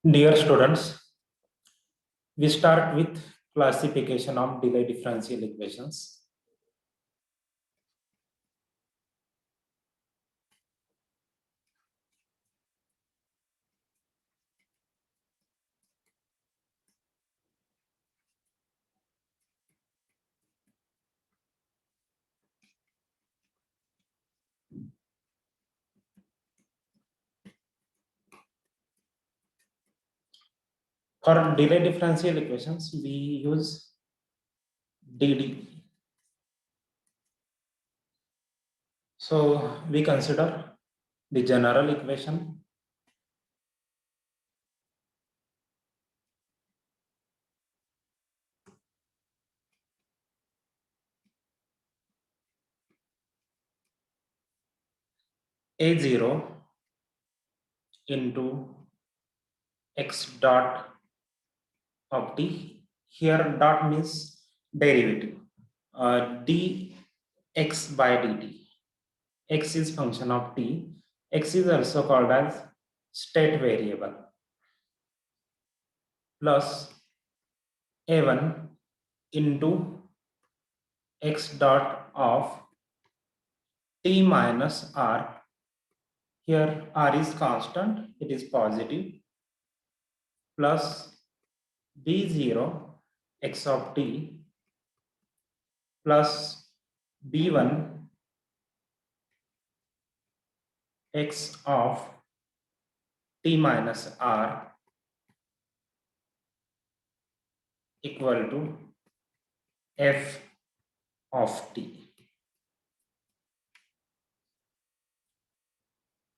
Dear students, we start with classification of delay differential equations. For delay differential equations, we use DD. So we consider the general equation A0 into x dot of t. Here dot means derivative. Dx by dt. X is function of t. X is also called as state variable plus a1 into x dot of t minus r. Here r is constant, it is positive, plus b0 x of t plus b1 x of t minus r equal to f of t.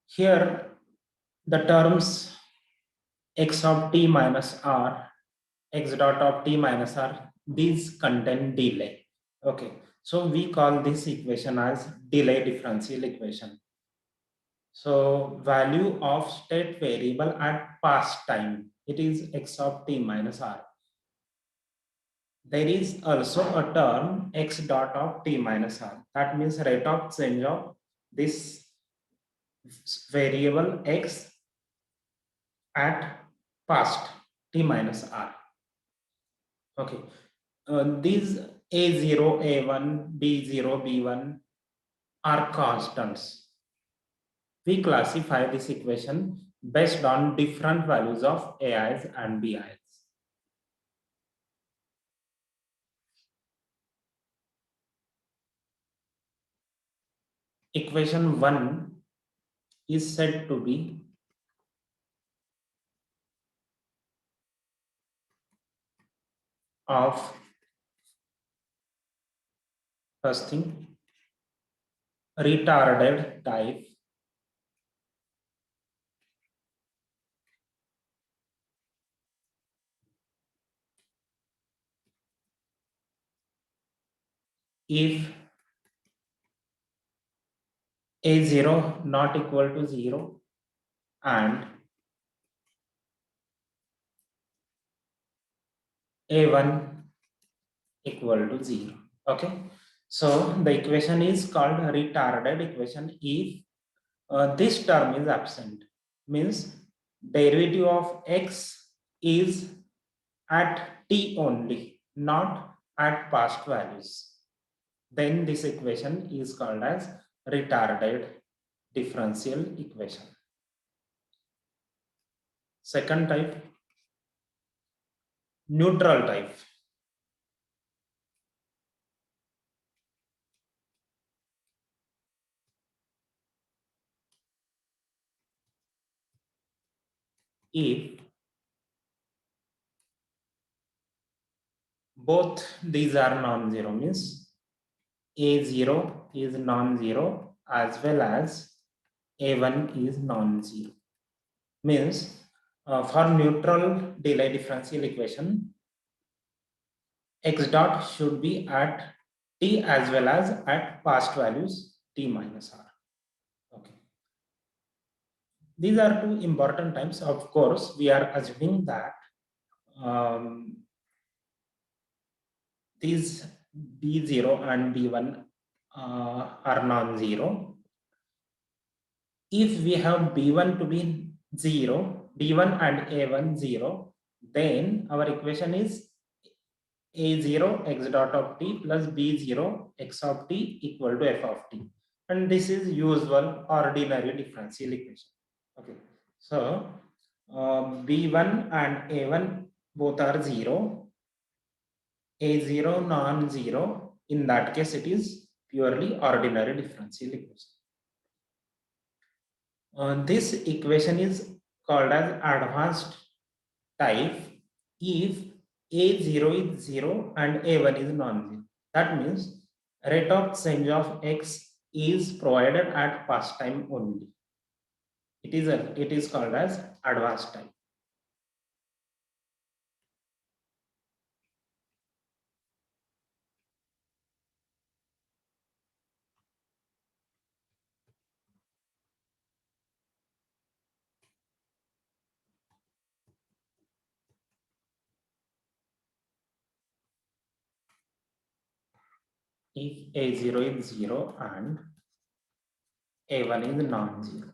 Here the terms x of t minus r, x dot of t minus r, these contain delay. Okay, so we call this equation as delay differential equation. So value of state variable at past time, it is x of t minus r. There is also a term x dot of t minus r. That means rate of change of this variable x at past t minus r. Okay, these a0, a1, b0, b1 are constants. We classify this equation based on different values of ai's and bi's. Equation 1 is said to be of first thing retarded type if a0 not equal to 0 and a1 equal to 0. Okay, so the equation is called retarded equation if this term is absent, means derivative of x is at t only, not at past values. Then this equation is called as retarded differential equation. Second type, neutral type. If both these are non-zero, means a0 is non-zero as well as a1 is non-zero, means for neutral delay differential equation, x dot should be at t as well as at past values t minus r. Okay, these are two important times. Of course, we are assuming that these b0 and b1 are non-zero. If we have b1 to be 0, b1 and a1 0, then our equation is a0 x dot of t plus b0 x of t equal to f of t. And this is usual ordinary differential equation. Okay, so b1 and a1 both are 0, a0 non-zero. In that case, it is purely ordinary differential equation. This equation is called as advanced type if a0 is 0 and a1 is non-zero. That means rate of change of x is provided at past time only. It is called as advanced type. If a0 is 0 and a1 is non-zero.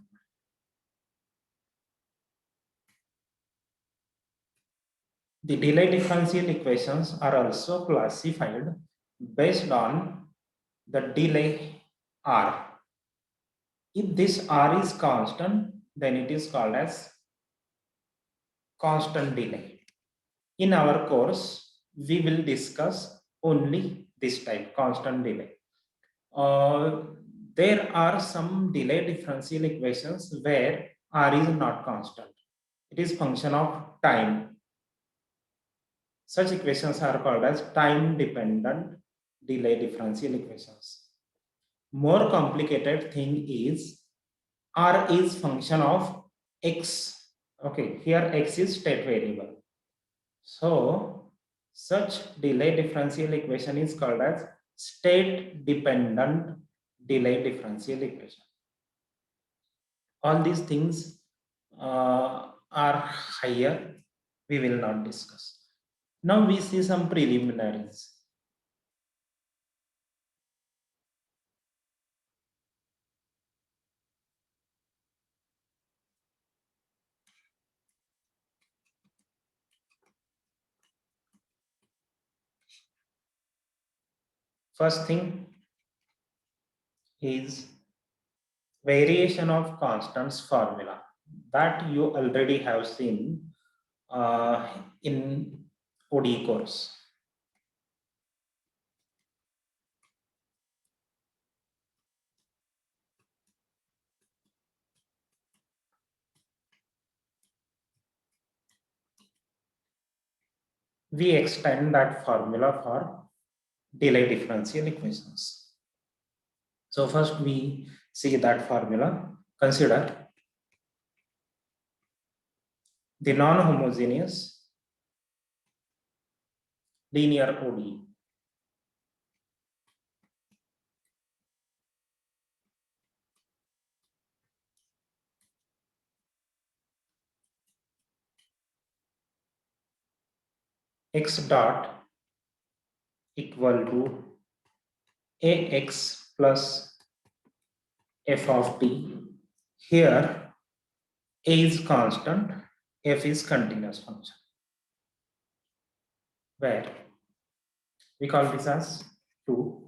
The delay differential equations are also classified based on the delay r. If this r is constant, then it is called as constant delay. In our course, we will discuss only this type, constant delay. Uh, there are some delay differential equations where r is not constant. It is function of time. Such equations are called as time-dependent delay differential equations. More complicated thing is r is function of x. Okay, here x is state variable. So such delay differential equation is called as state dependent delay differential equation. All these things are higher, we will not discuss. Now we see some preliminaries. First thing is variation of constants formula that you already have seen in ODE course. We extend that formula for delay differential equations. So first we see that formula. Consider the non-homogeneous linear ODE. X dot equal to ax plus f of t. Here a is constant, f is continuous function. Where we call this as 2,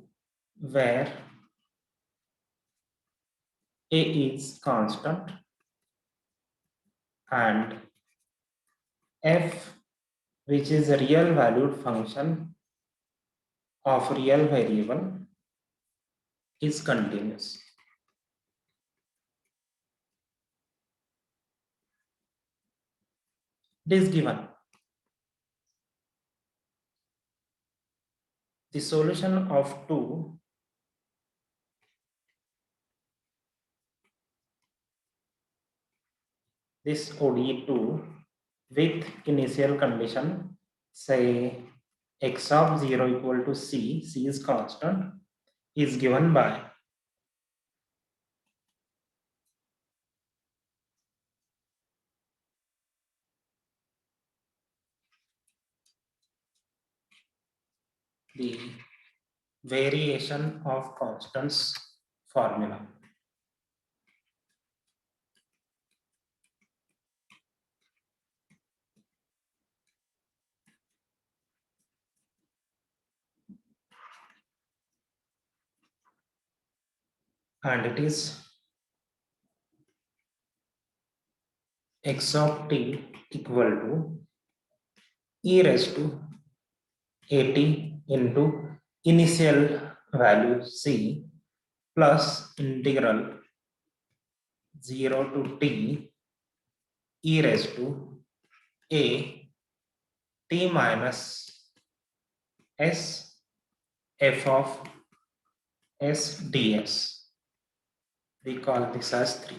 where a is constant and f, which is a real valued function of real variable, is continuous. It is given. The solution of 2 this ODE2 with initial condition, say x of 0 equal to c is constant, is given by the variation of constants formula. and it is x of t equal to e raised to at into initial value c plus integral 0 to t e raised to a t minus s f of s ds. We call this as 3.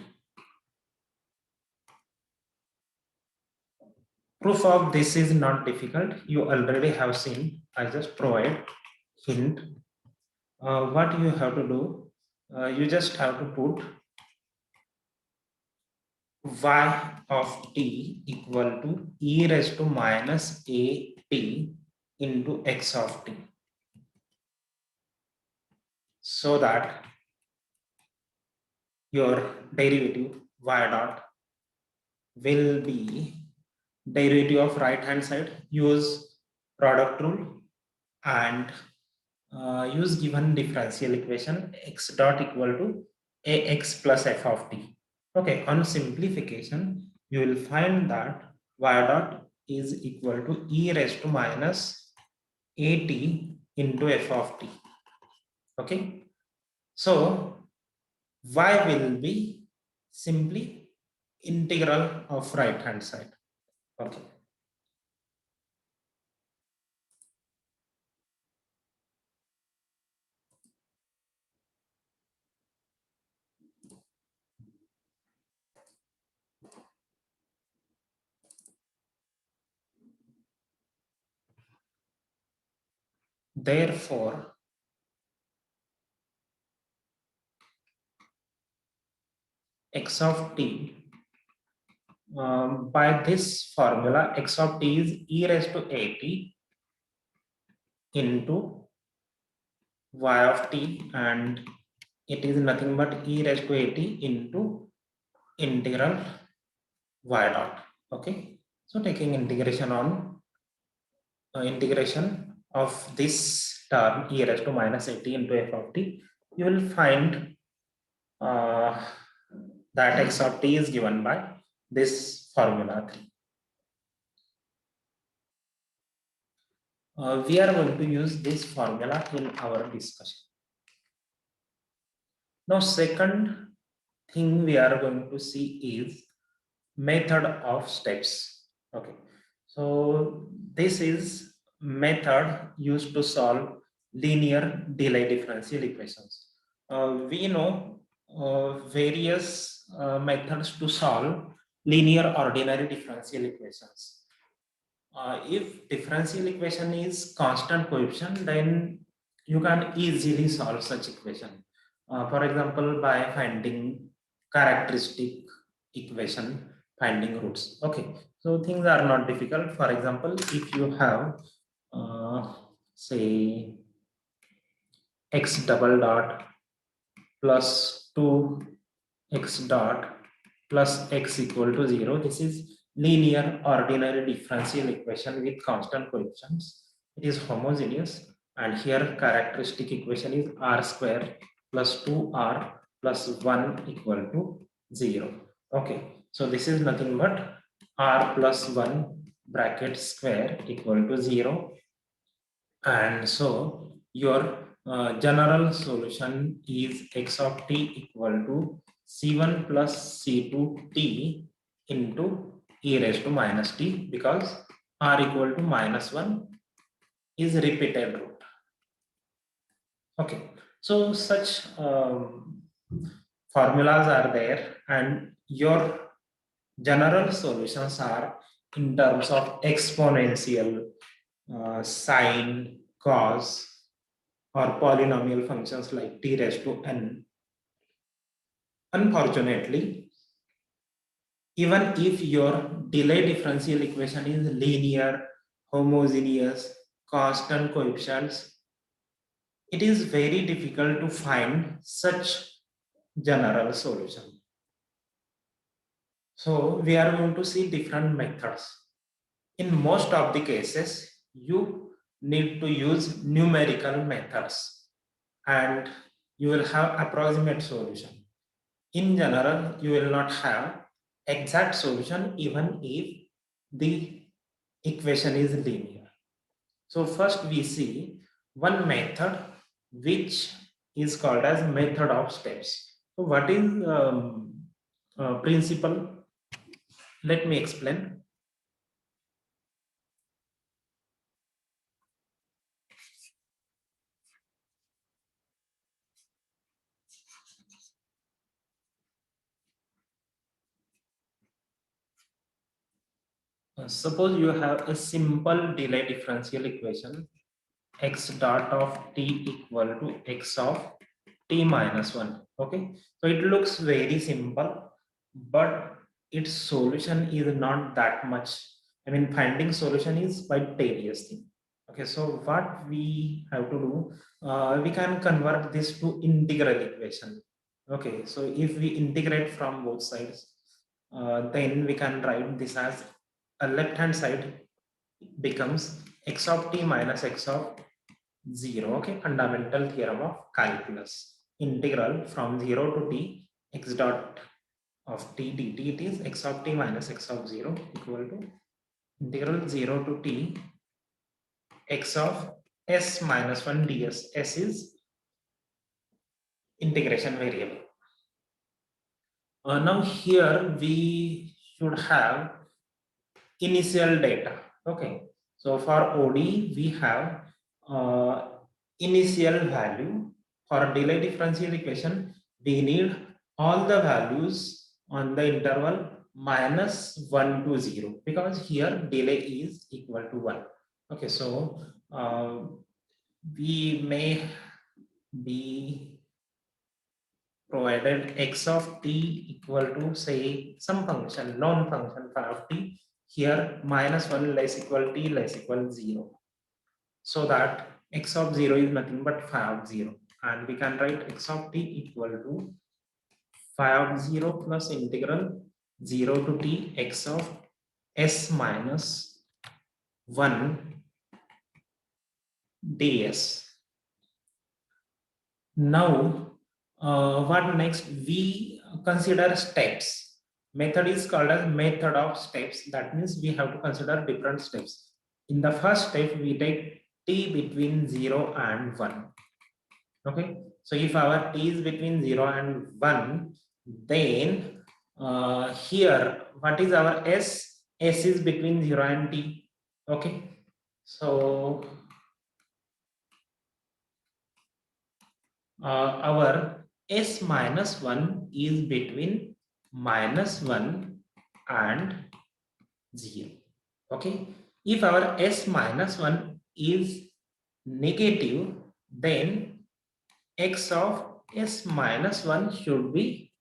Proof of this is not difficult. You already have seen. I just provide hint. What you have to do, you just have to put y of t equal to e raised to minus a t into x of t, so that your derivative y dot will be derivative of right hand side. Use product rule and use given differential equation x dot equal to ax plus f of t. Okay, on simplification, you will find that y dot is equal to e raised to minus at into f of t. Okay, so y will be simply integral of right hand side. Okay. Therefore, x of t, by this formula, x of t is e raised to at into y of t, and it is nothing but e raised to at into integral y dot. Okay, so taking integration on integration of this term e raised to minus at into f of t, you will find that x of t is given by this formula 3. We are going to use this formula in our discussion. Now, second thing we are going to see is method of steps. Okay, so this is method used to solve linear delay differential equations. We know various methods to solve linear ordinary differential equations. If differential equation is constant coefficient, then you can easily solve such equation. For example, by finding characteristic equation, finding roots. Okay, so things are not difficult. For example, if you have say x double dot plus 2x dot plus x equal to 0, this is linear ordinary differential equation with constant coefficients. It is homogeneous, and here characteristic equation is r square plus 2r plus 1 equal to 0. Okay, so this is nothing but r plus 1 bracket square equal to 0, and so your general solution is x of t equal to c1 plus c2t into e raised to minus t, because r equal to minus 1 is repeated root. Okay, so such formulas are there, and your general solutions are in terms of exponential, sine, cos, or polynomial functions like t raised to n. Unfortunately, even if your delay differential equation is linear, homogeneous, constant coefficients, it is very difficult to find such general solution. So we are going to see different methods. In most of the cases, you need to use numerical methods, and you will have approximate solution. In general, you will not have exact solution even if the equation is linear. So first we see one method which is called as method of steps. So what is principle? Let me explain. Suppose you have a simple delay differential equation x dot of t equal to x of t minus 1. Okay, so it looks very simple, but its solution is not that much. I mean, finding solution is quite tedious thing. Okay, so what we have to do, we can convert this to integral equation. Okay, so if we integrate from both sides, then we can write this as a left hand side becomes x of t minus x of 0. Okay, fundamental theorem of calculus. Integral from 0 to t x dot of t dt, it is x of t minus x of 0 equal to integral 0 to t x of s minus 1 ds. S is integration variable. Now here we should have initial data. Okay, so for OD we have initial value. For delay differential equation we need all the values on the interval minus 1 to 0, because here delay is equal to 1. Okay, so we may be provided x of t equal to say some function, known function phi of t. Here minus 1 less equal t less equal 0. So that x of 0 is nothing but phi of 0. And we can write x of t equal to phi of 0 plus integral 0 to t x of s minus 1 ds. Now, what next? We consider steps. Method is called as method of steps. That means we have to consider different steps. In the first step, we take t between 0 and 1. Okay, so if our t is between 0 and 1, then here, what is our s? S is between 0 and t. Okay, so our s minus 1 is between minus 1 and 0. Okay, if our s minus 1 is negative, then x of s minus 1 should be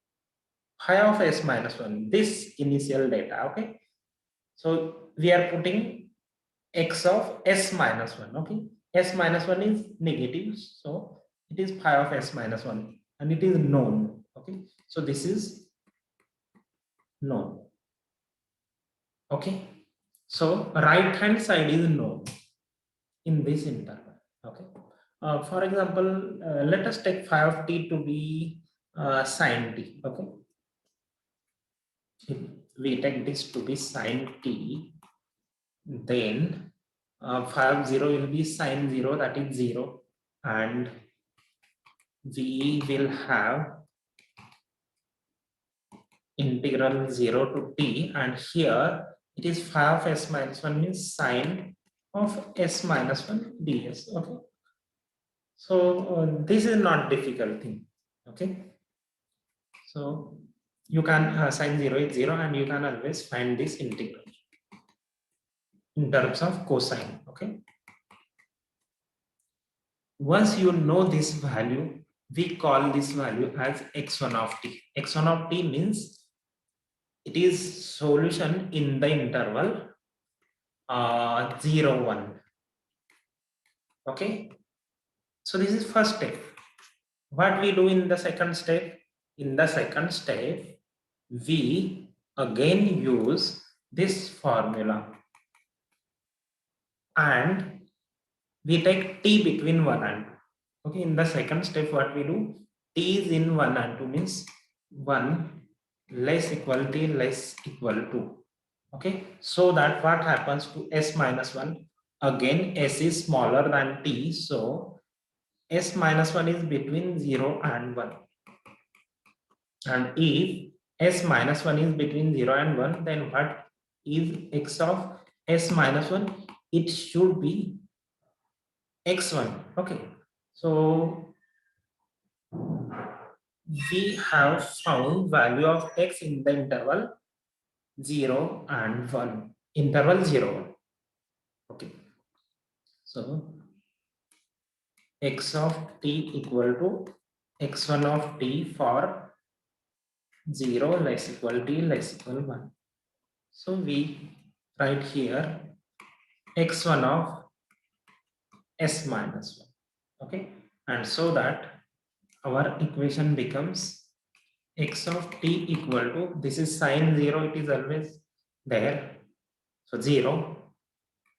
phi of s minus 1, this initial data. Okay, so we are putting x of s minus 1. Okay, s minus 1 is negative, so it is phi of s minus 1 and it is known. Okay, so this is known. Okay, so right hand side is known in this interval. Okay, for example, let us take phi of t to be sine t. Okay, if we take this to be sine t, then phi of 0 will be sine 0, that is 0, and we will have integral 0 to t, and here it is phi of s minus 1 means sine of s minus 1 ds. Okay, so this is not difficult thing. Okay, so you can sine 0 is 0 and you can always find this integral in terms of cosine. Okay, once you know this value, we call this value as x1 of t. X1 of t means it is solution in the interval 0, 1. Okay, so this is first step. What we do in the second step? In the second step, we again use this formula and we take t between 1 and 2. Okay, in the second step, what we do? t is in 1 and 2 means 1 less equal t less equal to. Okay, so that what happens to s minus 1? Again, s is smaller than t, so s minus 1 is between 0 and 1. And if s minus 1 is between 0 and 1, then what is x of s minus 1? It should be x1. Okay, so we have found value of x in the interval 0 and 1. Interval 0, 1. Okay, so x of t equal to x1 of t for 0 less equal t less equal 1. So we write here x1 of s minus 1. Okay, and so that our equation becomes x of t equal to, this is sine 0, it is always there, so 0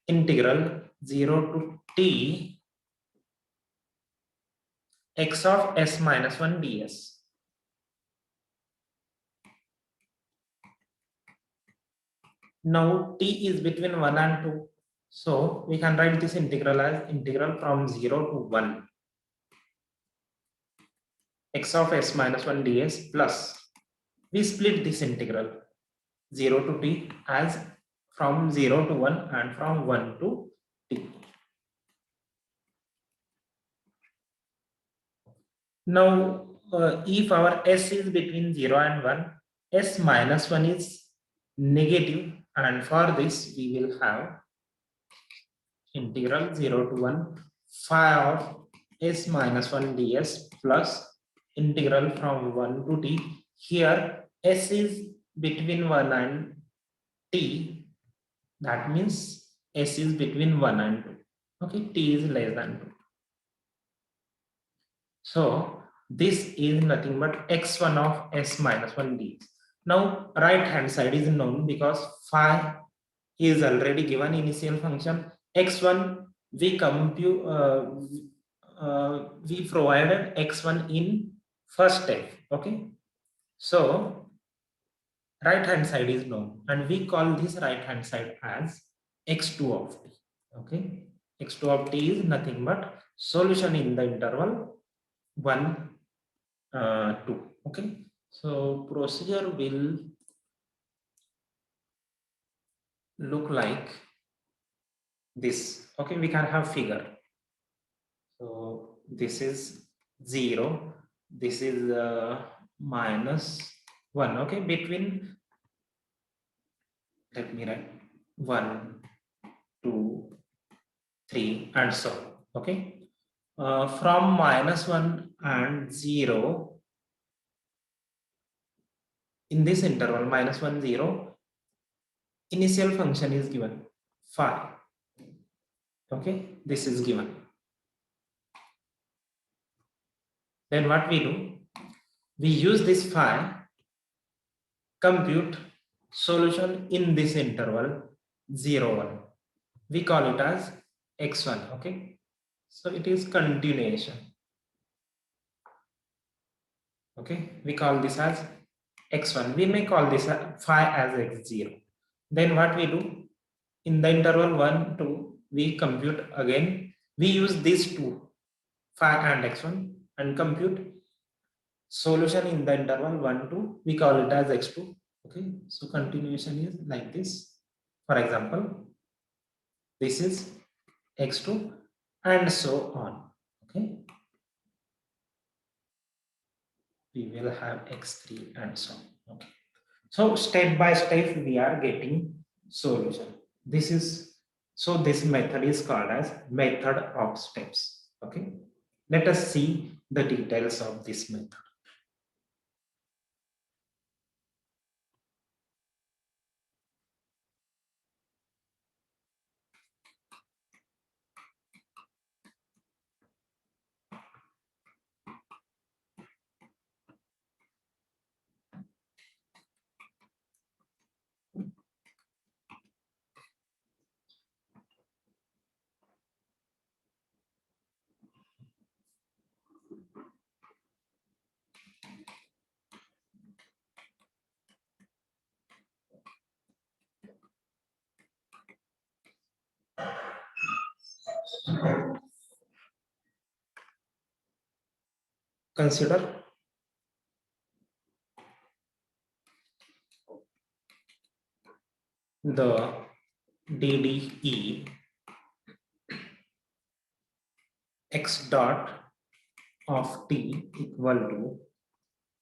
integral 0 to t x of s minus 1 ds. Now t is between 1 and 2, so we can write this integral as integral from 0 to 1 x of s minus 1 ds plus, we split this integral 0 to t as from 0 to 1 and from 1 to t. Now, if our s is between 0 and 1, s minus 1 is negative, and for this we will have integral 0 to 1 phi of s minus 1 ds plus integral from 1 to t. Here s is between 1 and t, that means s is between 1 and 2. Okay, t is less than 2. So this is nothing but x1 of s minus 1 ds. Now right hand side is known because phi is already given initial function. X1 we compute, we provided x1 in first step. Okay, so right hand side is known and we call this right hand side as x2 of t. Okay, x2 of t is nothing but solution in the interval 1 2. Okay, so procedure will look like this. Okay, we can have figure. So this is 0, this is minus 1. Okay, between, let me write 1 2 3 and so on. Okay, from minus 1 and 0, in this interval minus 1 0, initial function is given phi. Okay, this is given. Then what we do, we use this phi, compute solution in this interval 0 1. We call it as x1. Okay, so it is continuation. Okay, we call this as x1. We may call this phi as x0. Then what we do, in the interval 1 2, we compute again, we use these two phi and x1 and compute solution in the interval 1 2, we call it as x2. Okay, so continuation is like this. For example, this is x2 and so on. Okay, we will have x3 and so on. Okay, so step by step we are getting solution. This is, so this method is called as method of steps. Okay, let us see the details of this method. consider the DDE x dot of t equal to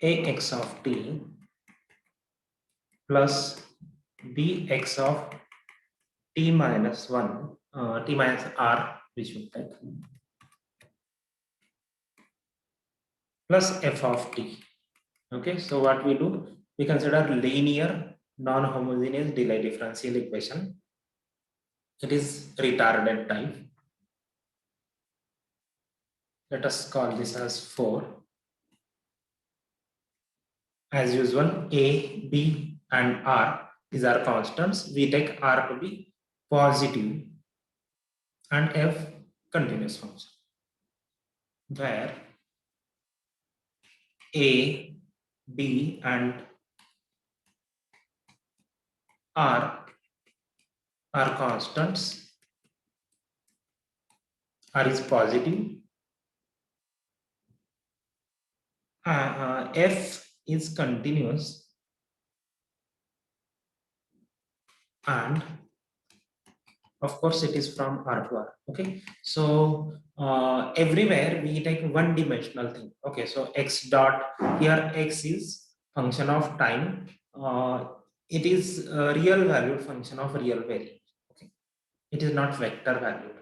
ax of t plus bx of t minus 1, t minus r, which we take, plus f of t. Okay, so what we do, we consider linear non-homogeneous delay differential equation. It is retarded type. Let us call this as 4. As usual, a, b and r, these are constants. We take r to be positive and f continuous function, where a, b and r are constants. R is positive. F is continuous, and of course it is from R to R. Okay, so everywhere we take one dimensional thing. Okay, so x dot, here x is function of time. It is a real valued function of real variable. Okay, it is not vector valued.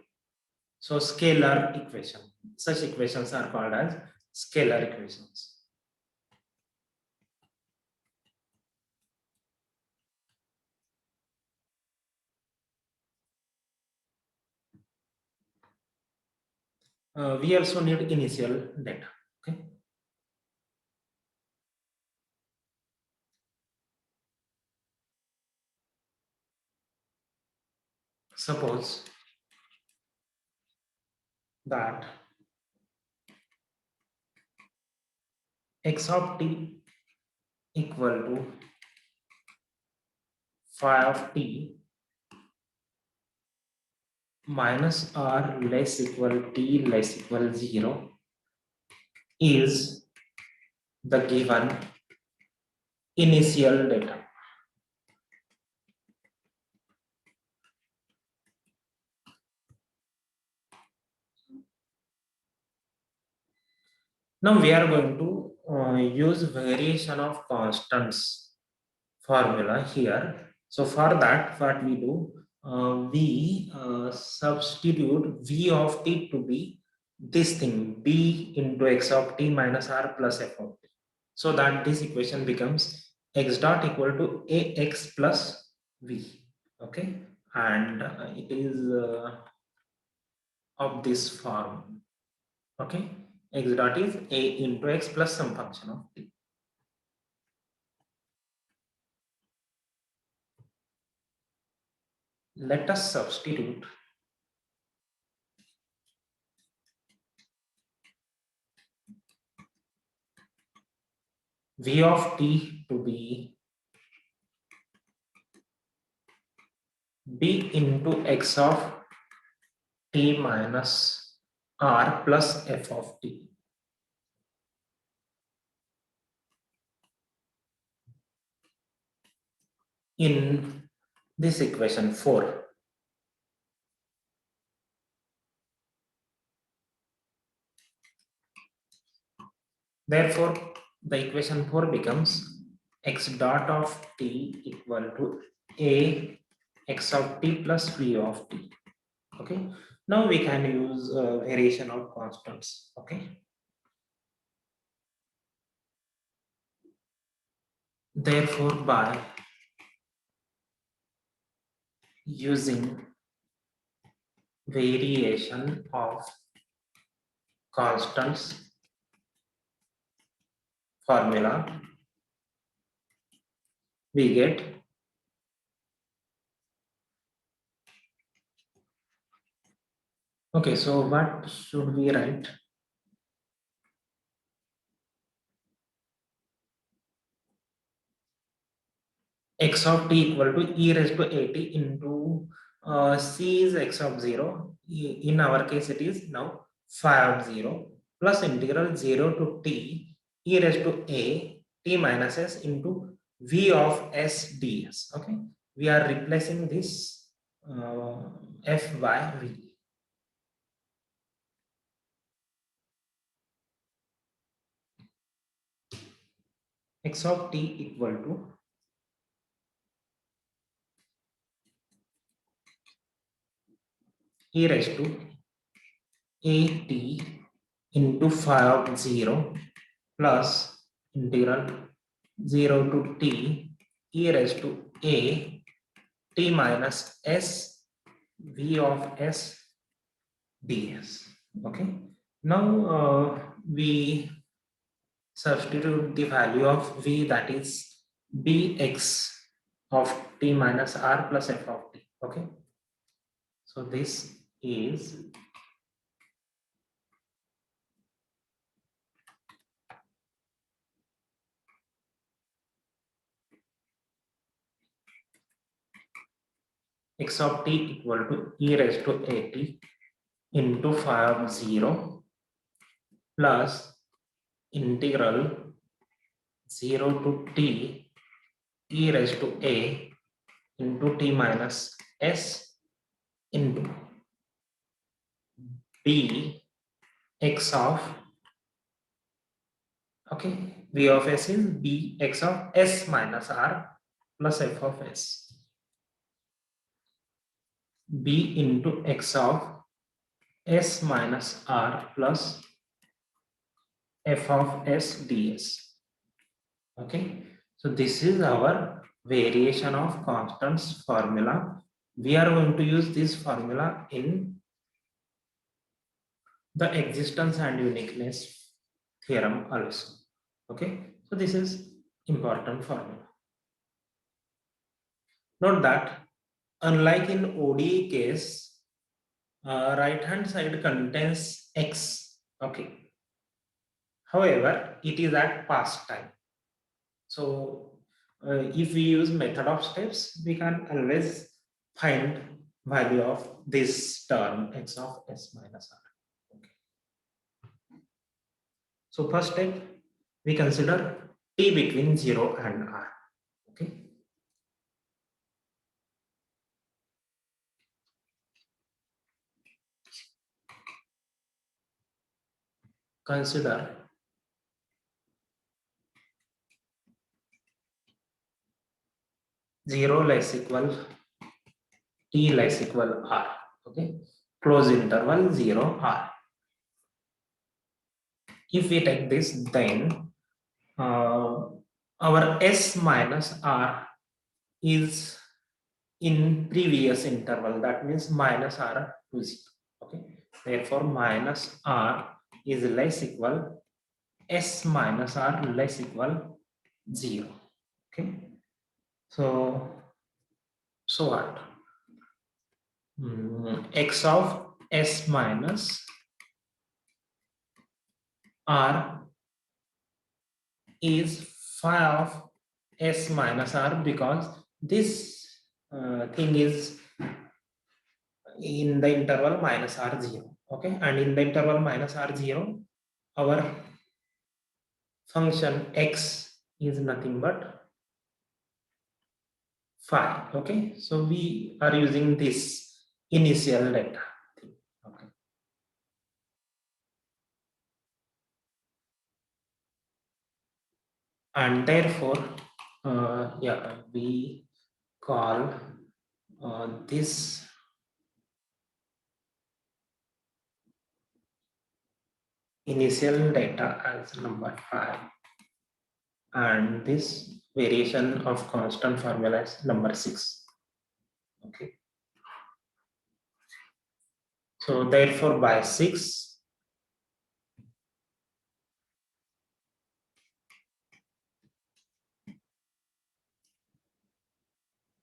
So scalar equation, such equations are called as scalar equations. We also need initial data. Okay, suppose that x of t equal to phi of t minus r less equal t less equal 0 is the given initial data. Now we are going to use variation of constants formula here. So for that, what we do, we substitute v of t to be this thing, b into x of t minus r plus f of t, so that this equation becomes x dot equal to ax plus v. Okay, and it is of this form. Okay, x dot is a into x plus some function of t. Let us substitute v of t to be b into x of t minus r plus f of t. In this equation 4. Therefore, the equation 4 becomes x dot of t equal to a x of t plus v of t. Okay, now we can use variation of constants. Okay, therefore by using variation of constants formula, we get okay. So what should we write? X of t equal to e raised to at into c is x of 0. In our case, it is now phi of 0 plus integral 0 to t e raised to a t minus s into v of s ds. Okay, we are replacing this f by v. X of t equal to e raised to at into phi of 0 plus integral 0 to t e raised to a t minus s v of s ds. Okay, now we substitute the value of v, that is bx of t minus r plus f of t. Okay, so this is x of t equal to e raised to at into phi of 0 plus integral 0 to t e raised to a into t minus s into b x of, okay, v of s is b x of s minus r plus f of s, b into x of s minus r plus f of s ds. Okay, so this is our variation of constants formula. We are going to use this formula in the existence and uniqueness theorem also. Okay, so this is important formula. Note that unlike in ODE case, right hand side contains x. Okay, however, it is at past time. So if we use method of steps, we can always find value of this term x of s minus r. Okay. So first step, we consider t between 0 and r. Okay. Consider zero less equal t less equal r. Okay. Close interval 0 r. If we take this, then our s minus r is in previous interval, that means minus r to 0. Okay, therefore minus r is less equal s minus r less equal 0. Okay, so what, x of s minus r is phi of s minus r, because this thing is in the interval minus r0. Okay, and in the interval minus r0, our function x is nothing but phi. Okay, so we are using this initial data. Okay, and therefore yeah, we call this initial data as number 5, and this variation of constant formula is number 6. Okay, so therefore by 6,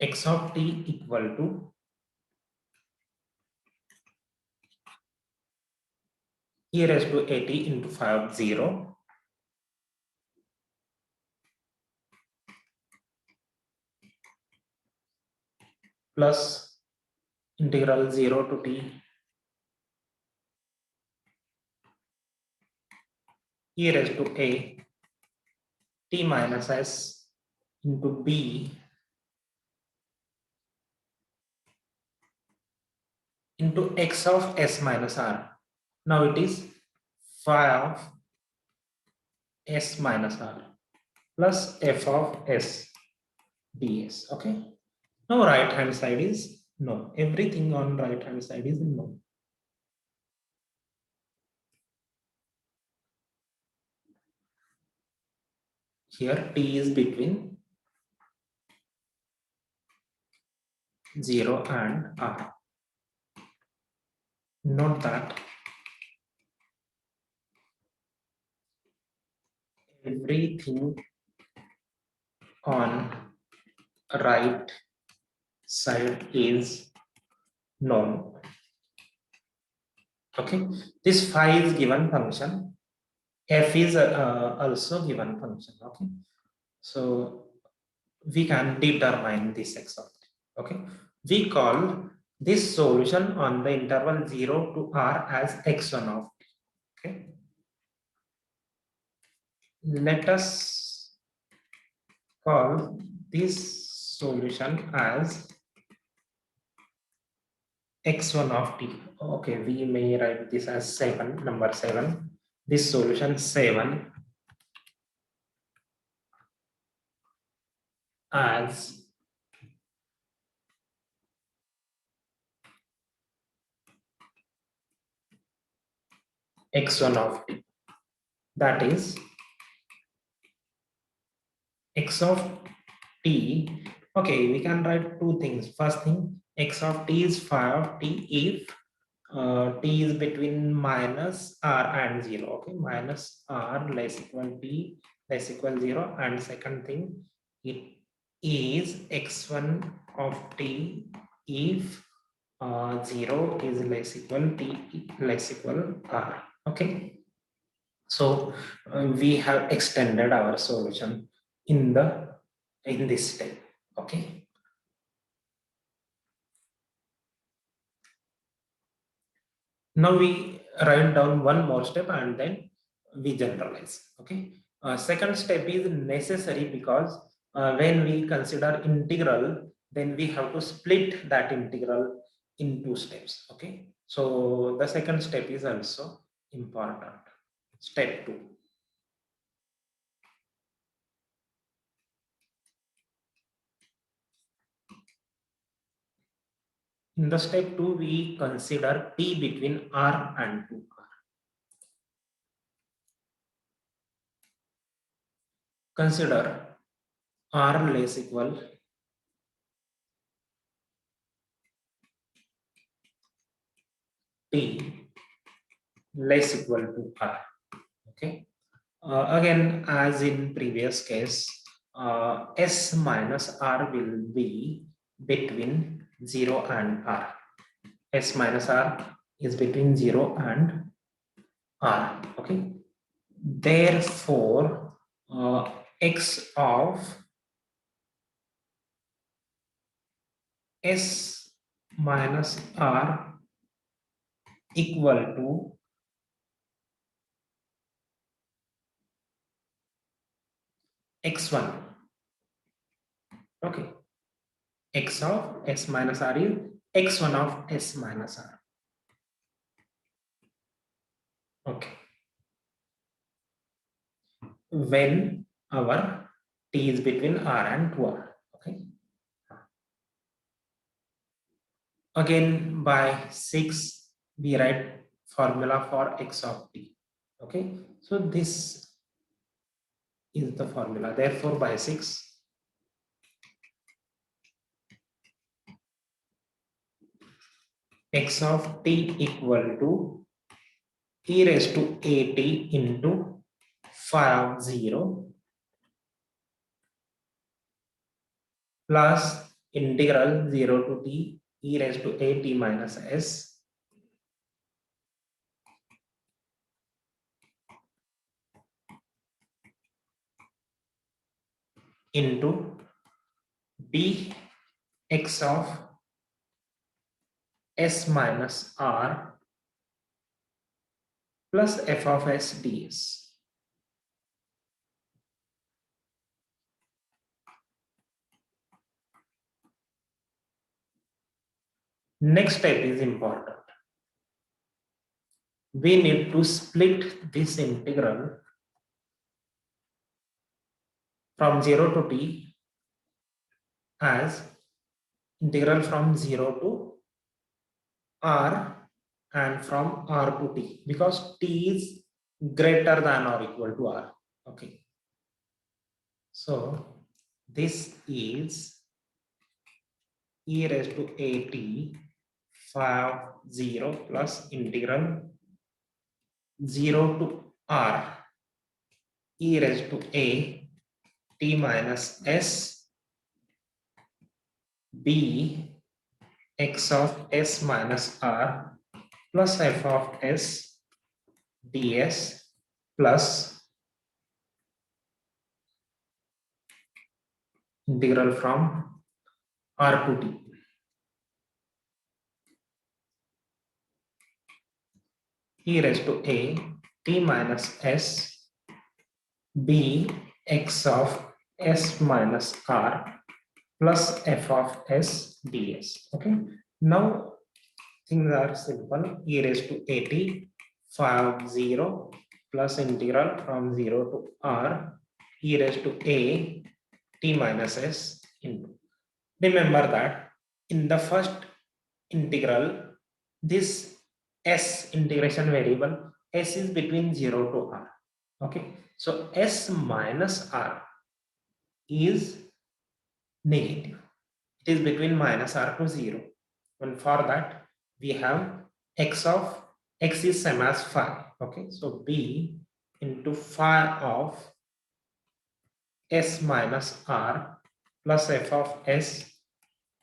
x of t equal to e raised to at into phi of 0 plus integral 0 to t e raised to a t minus s into b into x of s minus r. Now it is phi of s minus r plus f of s ds. Okay. Now right hand side is no. Everything on right hand side is no. Here t is between 0 and r. Note that everything on right side is known. Okay, this phi is given function, f is also given function. Okay, so we can determine this x of t. Okay, we call this solution on the interval 0 to r as x1 of t. Okay, let us call this solution as x1 of t. Okay, we may write this as 7, number 7. This solution 7 as x1 of t. That is x of t. Okay, we can write two things. First thing, x of t is phi of t if t is between minus r and 0. Okay, minus r less equal t less equal 0. And second thing, it is x1 of t if 0 is less equal t less equal r. Okay, so we have extended our solution in this step. Okay, now we write down one more step and then we generalize. Okay, second step is necessary because when we consider integral, then we have to split that integral in two steps. Okay, so the second step is also important. Step 2. In the step 2, we consider t between r and 2r. Consider r less equal t less equal to r. Okay. Again, as in previous case, s minus r will be between 0 and r. S minus r is between 0 and r. Okay. Therefore, x of s minus r equal to x1. Okay, x of s minus r is x1 of s minus r. Okay, when our t is between r and 2r. Okay, again by 6 we write formula for x of t. Okay, so this is the formula. Therefore, by 6 x of t equal to e raised to at into phi of 0 plus integral 0 to t e raised to at minus s into dx of s minus r plus f of s ds. Next step is important. We need to split this integral from 0 to t as integral from 0 to r and from r to t, because t is greater than or equal to r. Okay. So this is e raised to at 0 plus integral 0 to r e raised to a t minus s b x of s minus r plus f of s ds plus integral from r to t. E raised to a t minus s b x of s minus r plus f of s ds. Okay, now things are simple. E raised to at 0 plus integral from 0 to r e raised to a t minus s into. Remember that in the first integral, this s integration variable s is between 0 to r. Okay, so s minus r is negative. It is between minus r to 0. And for that, we have x of x is same as phi. Okay, so b into phi of s minus r plus f of s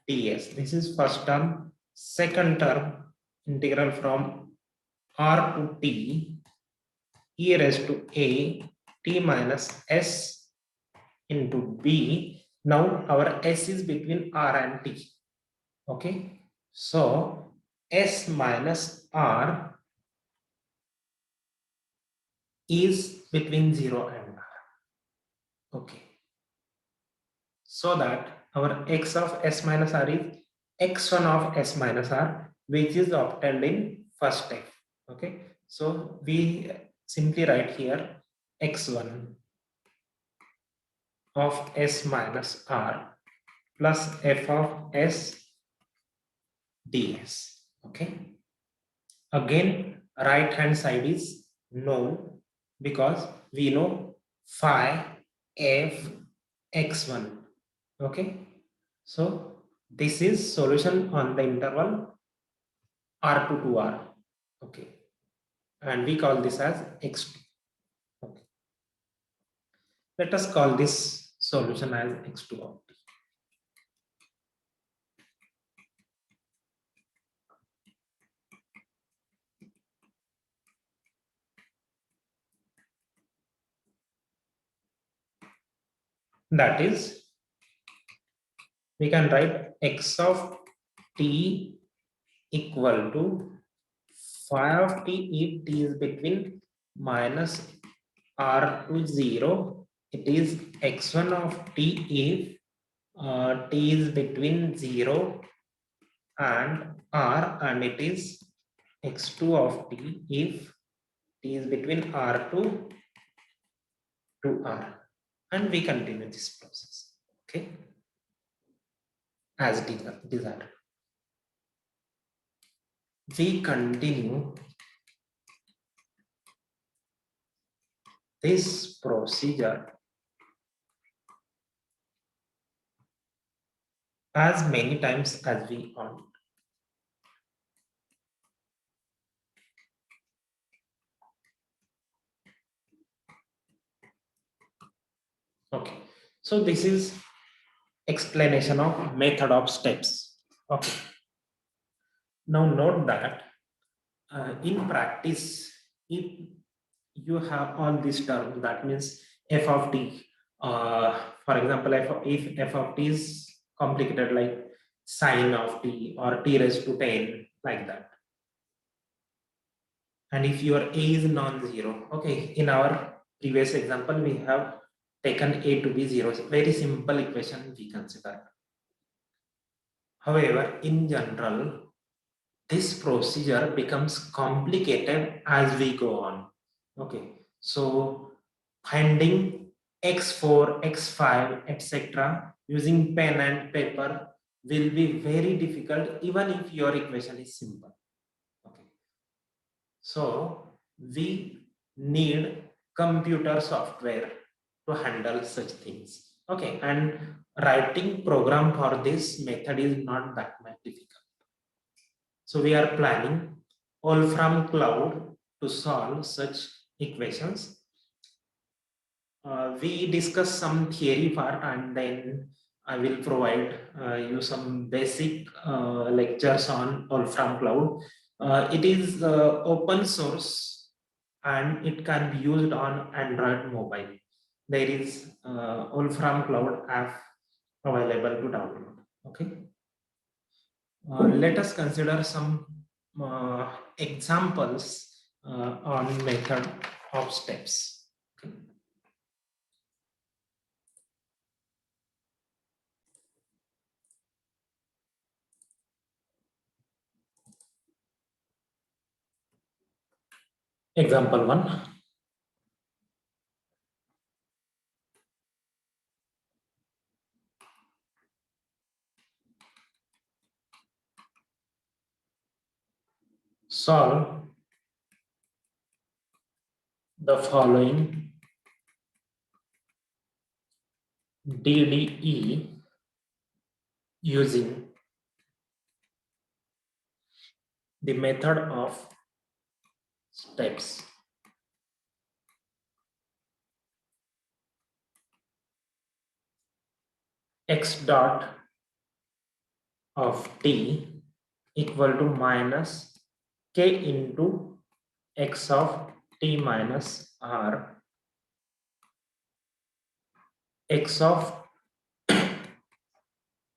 ds. This is first term. Second term, integral from r to t e raised to a t minus s into b. Now our s is between r and t. Okay, so s minus r is between 0 and r. Okay, so that our x of s minus r is x1 of s minus r, which is obtained in first step. Okay, so we simply write here x1 of s minus r plus f of s ds. Okay, again right hand side is known because we know phi f x1. Okay, so this is solution on the interval r2 to r. Okay, and we call this as x2. Okay, let us call this solution as x2 of t. That is, we can write x of t equal to phi of t if t is between minus r to 0. It is x1 of t if t is between 0 and r, and it is x2 of t if t is between r2 to r, and we continue this process. Okay, as desired. We continue this procedure as many times as we want. Okay, so this is explanation of method of steps. Okay, now note that in practice, if you have all these terms, that means f of t, for example, if f of t is complicated like sine of t or t raised to 10, like that, and if your a is non-zero. Okay, in our previous example we have taken a to be 0. Very simple equation we consider. However, in general, this procedure becomes complicated as we go on. Okay, so finding x4, x5, etc. using pen and paper will be very difficult even if your equation is simple. Okay, so we need computer software to handle such things. Okay, and writing program for this method is not that much difficult. So we are planning Wolfram Cloud to solve such equations. We discuss some theory part and then I will provide you some basic lectures on Wolfram Cloud. It is open source and it can be used on Android mobile. There is Wolfram Cloud app available to download. Okay. Let us consider some examples on method of steps. Okay. Example 1. Solve the following DDE using the method of steps. X dot of t equal to minus k into x of t minus r, x of t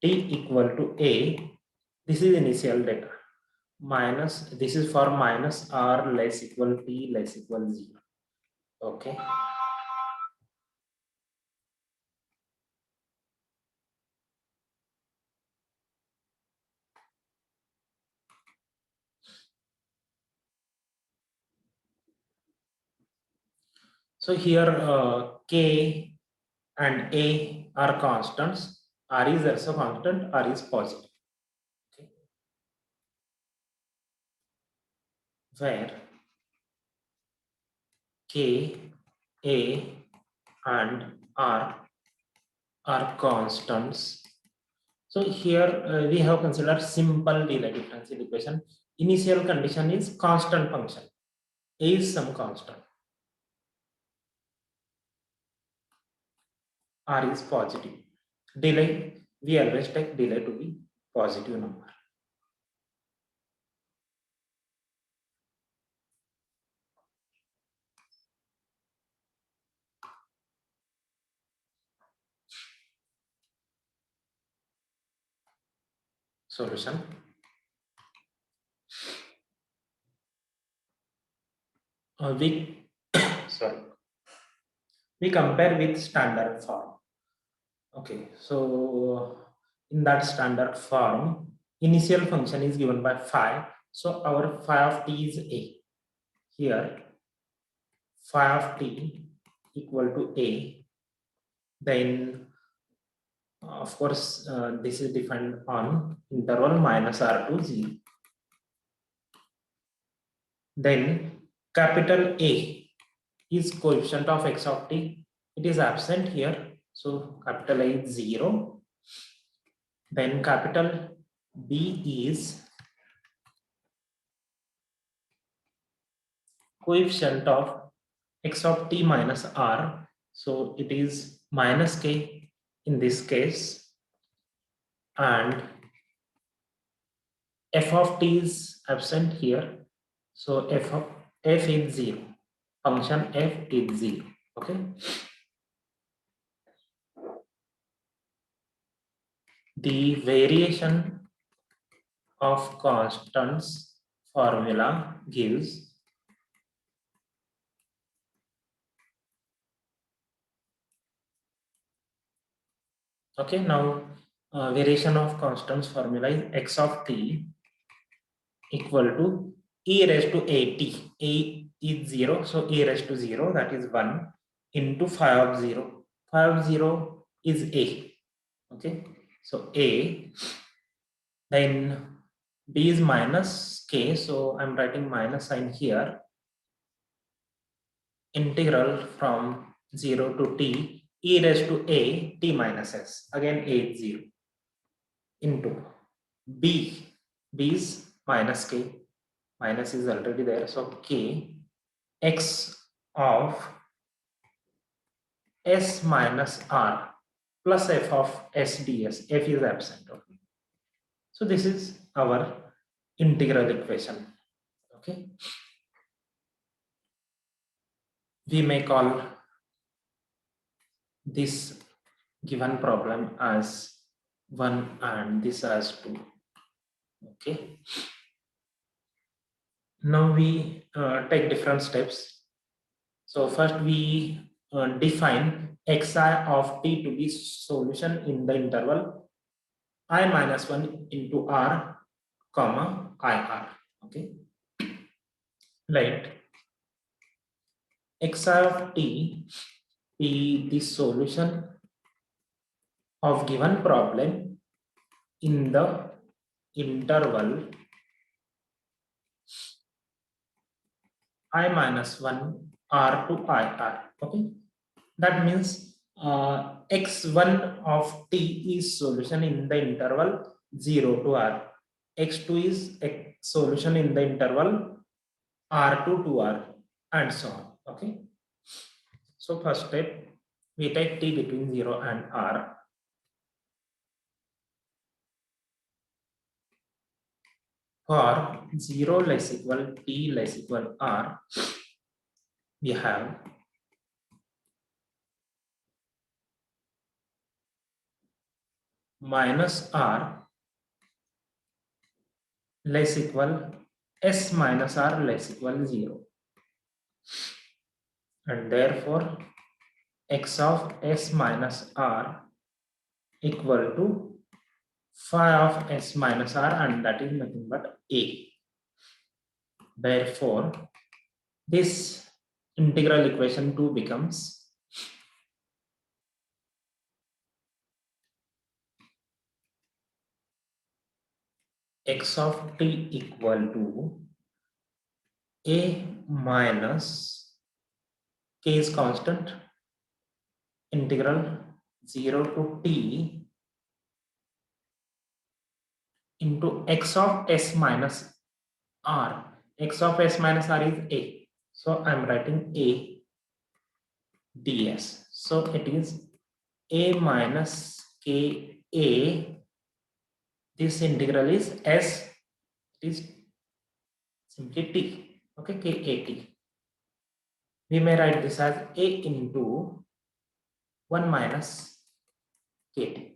equal to a, this is initial data, minus, this is for minus r less equal t less equal 0. Okay. So here k and a are constants, r is also constant, r is positive. Okay. Where k, a and r are constants. So here we have considered simple delay differential equation. Initial condition is constant function. A is some constant. R is positive. Delay, we always take delay to be positive number. Solution. We sorry. We compare with standard form. Okay, so in that standard form, initial function is given by phi. So our phi of t is a. Here, phi of t equal to a. Then, of course, this is defined on interval minus r to 0. Then capital A is coefficient of x of t. It is absent here. So capital A is 0. Then capital B is coefficient of x of t minus r. So it is minus k in this case. And f of t is absent here. So f is 0. Function f is 0. Okay. The variation of constants formula gives okay. Now variation of constants formula is x of t equal to e raised to at. A is 0, so e raised to 0, that is 1 into phi of 0. Phi of 0 is a. Okay, so a, then b is minus k, so I'm writing minus sign here. Integral from 0 to t e raised to a t minus s, again a is 0, into b, b is minus k, minus is already there, so k x of s minus r plus f of s ds. F is absent. Okay, so this is our integral equation. Okay, we may call this given problem as 1 and this as 2. Okay, now we take different steps. So first we define xi of t to be solution in the interval I minus 1 into r comma ir. Okay, let xi of t be the solution of given problem in the interval I minus 1 r to ir. Okay, that means x1 of t is solution in the interval 0 to r, x2 is a solution in the interval r2 to r, and so on. Okay, so first step, we take t between 0 and r. For 0 less equal t less equal r, we have minus r less equal s minus r less equal 0, and therefore x of s minus r equal to phi of s minus r, and that is nothing but a. Therefore this integral equation 2 becomes x of t equal to a minus k is constant, integral 0 to t into x of s minus r. X of s minus r is a, so I'm writing a ds. So it is a minus k a. This integral is s, it is simply t. Okay, k a t. We may write this as a into 1 minus kt.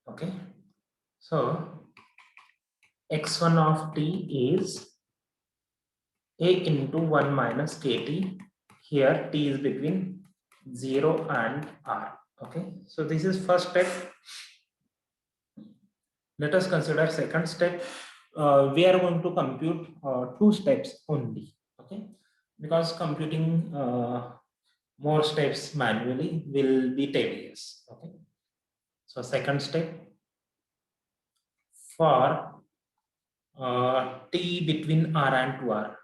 Okay, so x1 of t is a into 1 minus kt. Here t is between 0 and r. Okay, so this is first step. Let us consider second step. We are going to compute 2 steps only. Okay, because computing more steps manually will be tedious. Okay, so second step, for t between r and 2r,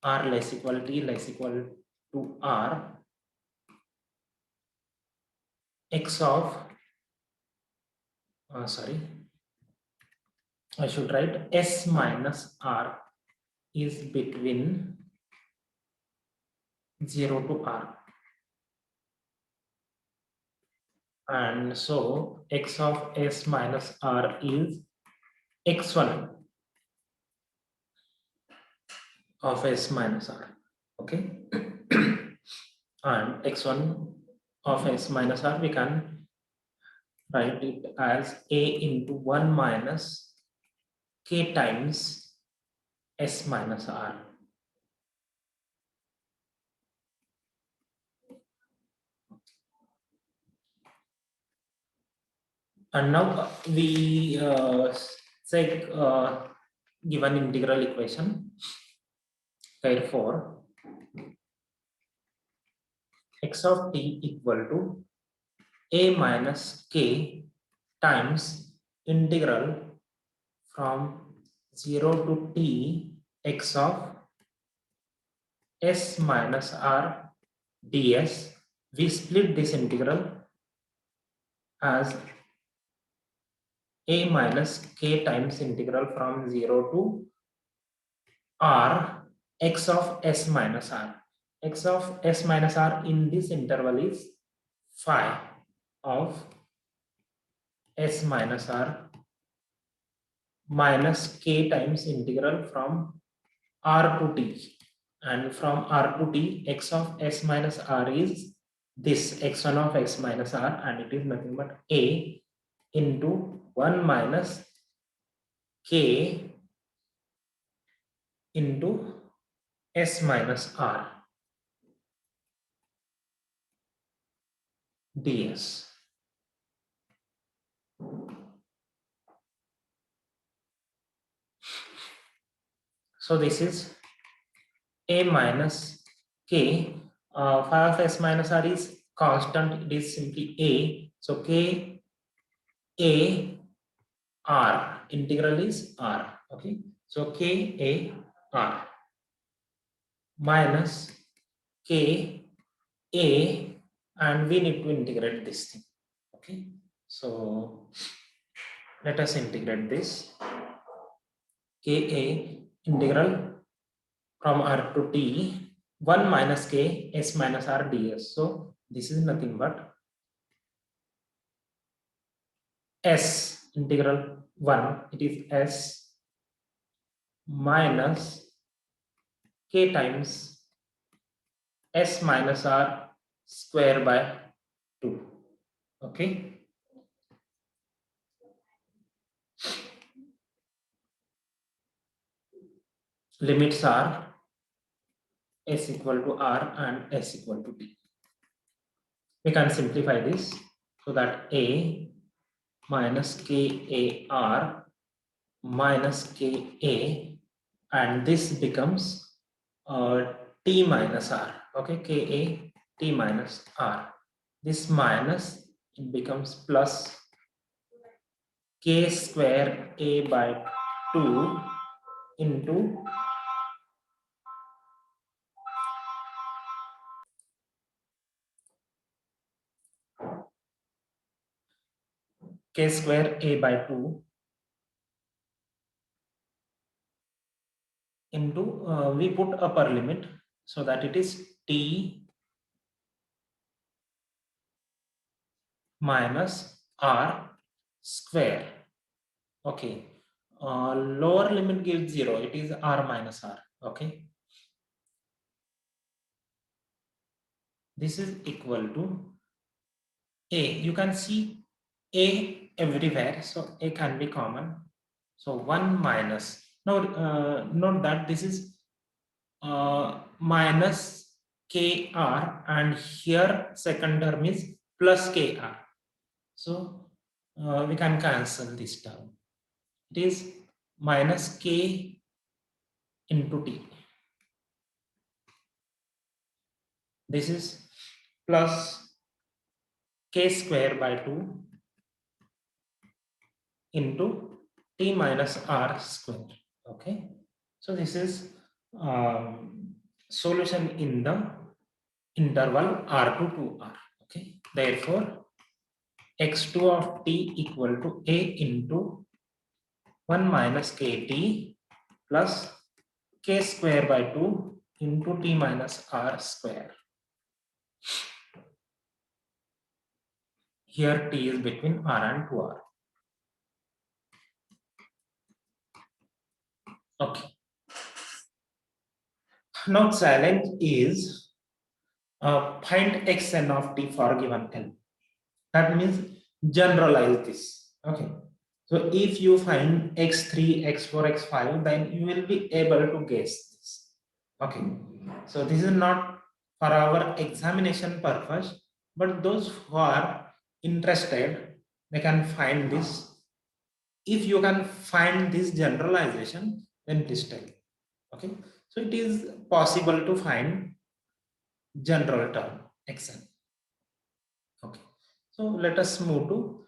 r less equal t less equal to r, x of sorry, I should write s minus r is between 0 to r, and so x of s minus r is x1 of s minus r. Okay, and x1 of s minus r, we can write it as a into 1 minus k times s minus r. And now we check given integral equation. Therefore, x of t equal to a minus k times integral from 0 to t x of s minus r ds. We split this integral as a minus k times integral from 0 to r x of s minus r. X of s minus r in this interval is phi of s minus r minus k times integral from r to t. And from r to t, x of s minus r is this x1 of s minus r, and it is nothing but a into 1 minus k into s minus r ds. So this is a minus k. Phi of s minus r is constant, it is simply a. So k a r, integral is r. Okay, so k a r minus k a, and we need to integrate this thing. Okay, so let us integrate this. Ka integral from r to t 1 minus k s minus r ds. So this is nothing but s integral 1, it is s minus k times s minus r square by 2. Okay, limits are s equal to r and s equal to t. We can simplify this so that a minus k a r minus k a, and this becomes t minus r. Okay, ka t minus r. This minus, it becomes plus k square a by 2 into k square a by 2 into we put upper limit so that it is t minus r square. Okay, lower limit gives 0, it is r minus r. Okay, this is equal to a. You can see a everywhere, so a can be common. So 1 minus, now note that this is minus kr, and here second term is plus kr. So we can cancel this term. It is minus k into t. This is plus k square by 2 into t minus r square. Okay, so this is solution in the interval r to 2r. Okay, therefore x2 of t equal to a into 1 minus kt plus k square by 2 into t minus r square. Here t is between r and 2r. Okay. Now challenge is find xn of t for given n. That means generalize this. Okay. So if you find x3, x4, x5, then you will be able to guess this. Okay. So this is not for our examination purpose, but those who are interested, they can find this. If you can find this generalization, then please tell. Okay, so it is possible to find general term xn. Okay, so let us move to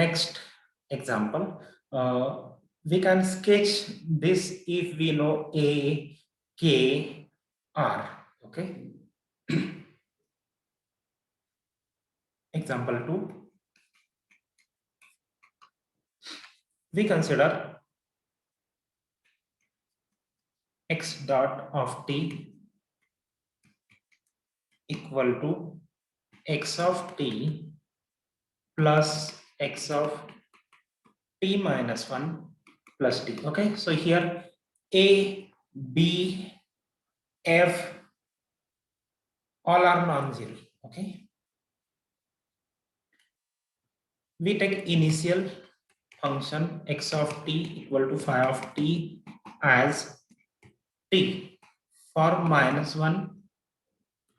next example. We can sketch this if we know a, k, r. Okay. Example 2. We consider x dot of t equal to x of t plus x of t minus 1 plus t. Okay, so here a, b, f all are non-zero. Okay, we take initial function x of t equal to phi of t as t for minus 1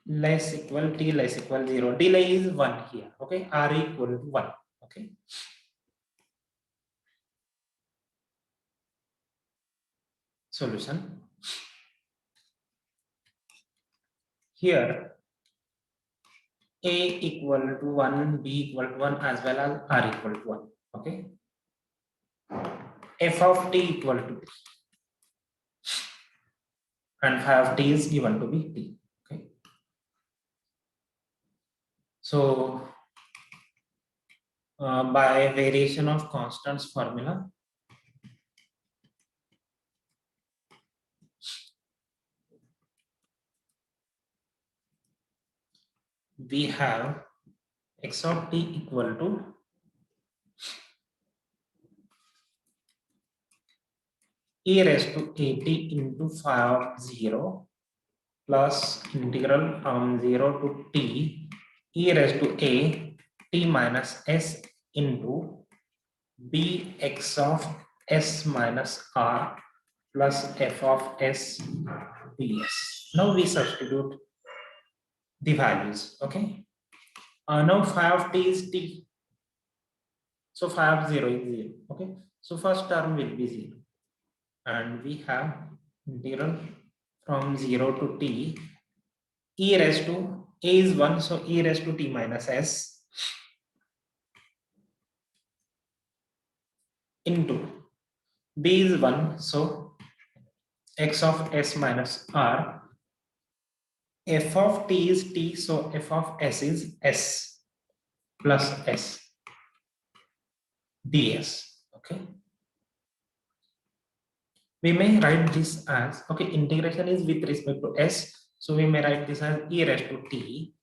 less equal t less equal 0. Delay is 1 here. Okay, r equal to 1. Okay, solution. Here a equal to 1, b equal to 1 as well as r equal to 1. Okay, f of t equal to t and phi of t is given to be t. Okay, so by variation of constants formula, we have x of t equal to e raised to at into phi of 0 plus integral from 0 to t e raised to a t minus s into bx of s minus r plus f of s ds. Now we substitute the values. Okay, now phi of t is t, so phi of 0 is 0. Okay, so first term will be 0 and we have integral from 0 to t e raised to a is 1, so e raised to t minus s into b is 1, so x of s minus r. F of t is t, so f of s is s plus s ds. Okay, we may write this as, okay, integration is with respect to s, so we may write this as e raised to t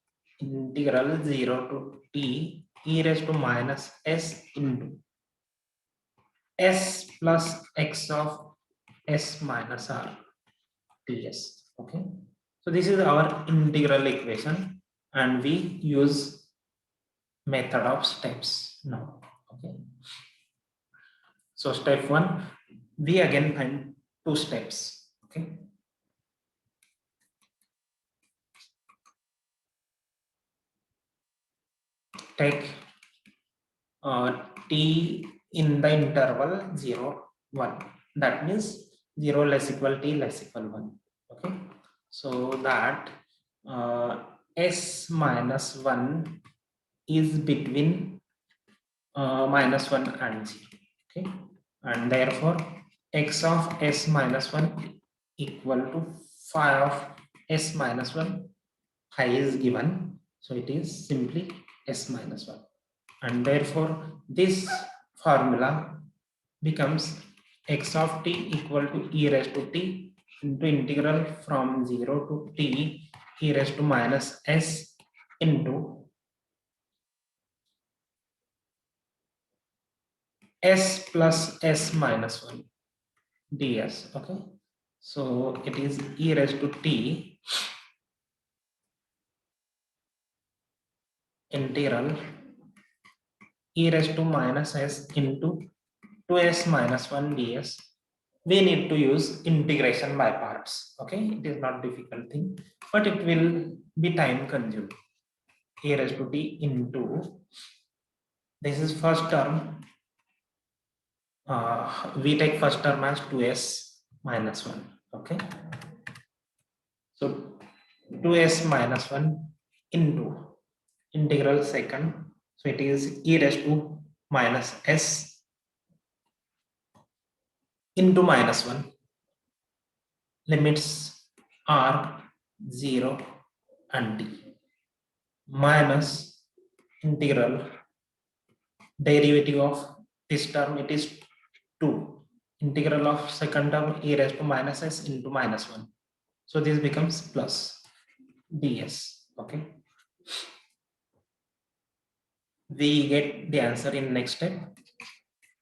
integral 0 to t e raised to minus s into s plus x of s minus r ds. Okay, so this is our integral equation and we use method of steps now. Okay, so step 1, we again find 2 steps. Okay, take t in the interval 0 1, that means 0 less equal t less equal 1. Okay, so that s minus 1 is between minus 1 and 0. Okay, and therefore x of s minus 1 equal to phi of s minus 1. Phi is given, so it is simply s minus 1, and therefore this formula becomes x of t equal to e raised to t into integral from 0 to t e raised to minus s into s plus s minus 1 ds. Okay, so it is e raised to t integral e raised to minus s into 2s minus 1 ds. We need to use integration by parts. Okay, it is not difficult thing, but it will be time consuming. E raised to t into, this is first term, we take first term as 2s minus 1. Okay, so 2s minus 1 into integral second, so it is e raised to minus s into minus 1, limits are 0 and t, minus integral derivative of this term, it is 2, integral of second term e raised to minus s into minus 1, so this becomes plus ds. Okay, we get the answer in next step,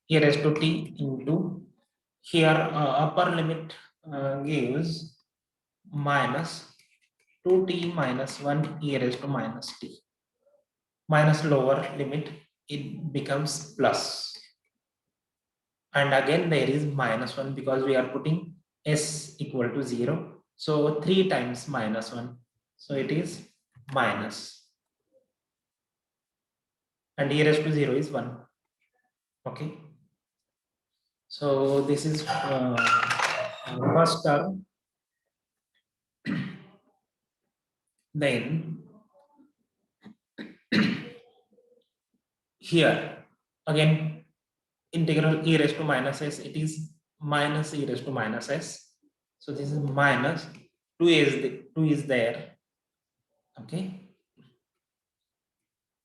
e raised to t into, here upper limit gives minus 2t minus 1 e raised to minus t, minus lower limit it becomes plus, and again there is minus 1 because we are putting s equal to 0, so 3 times minus 1, so it is minus, and e raised to 0 is 1. Okay, so this is first term. Then here again integral e raised to minus s, it is minus e raised to minus s, so this is minus 2 is there. Okay,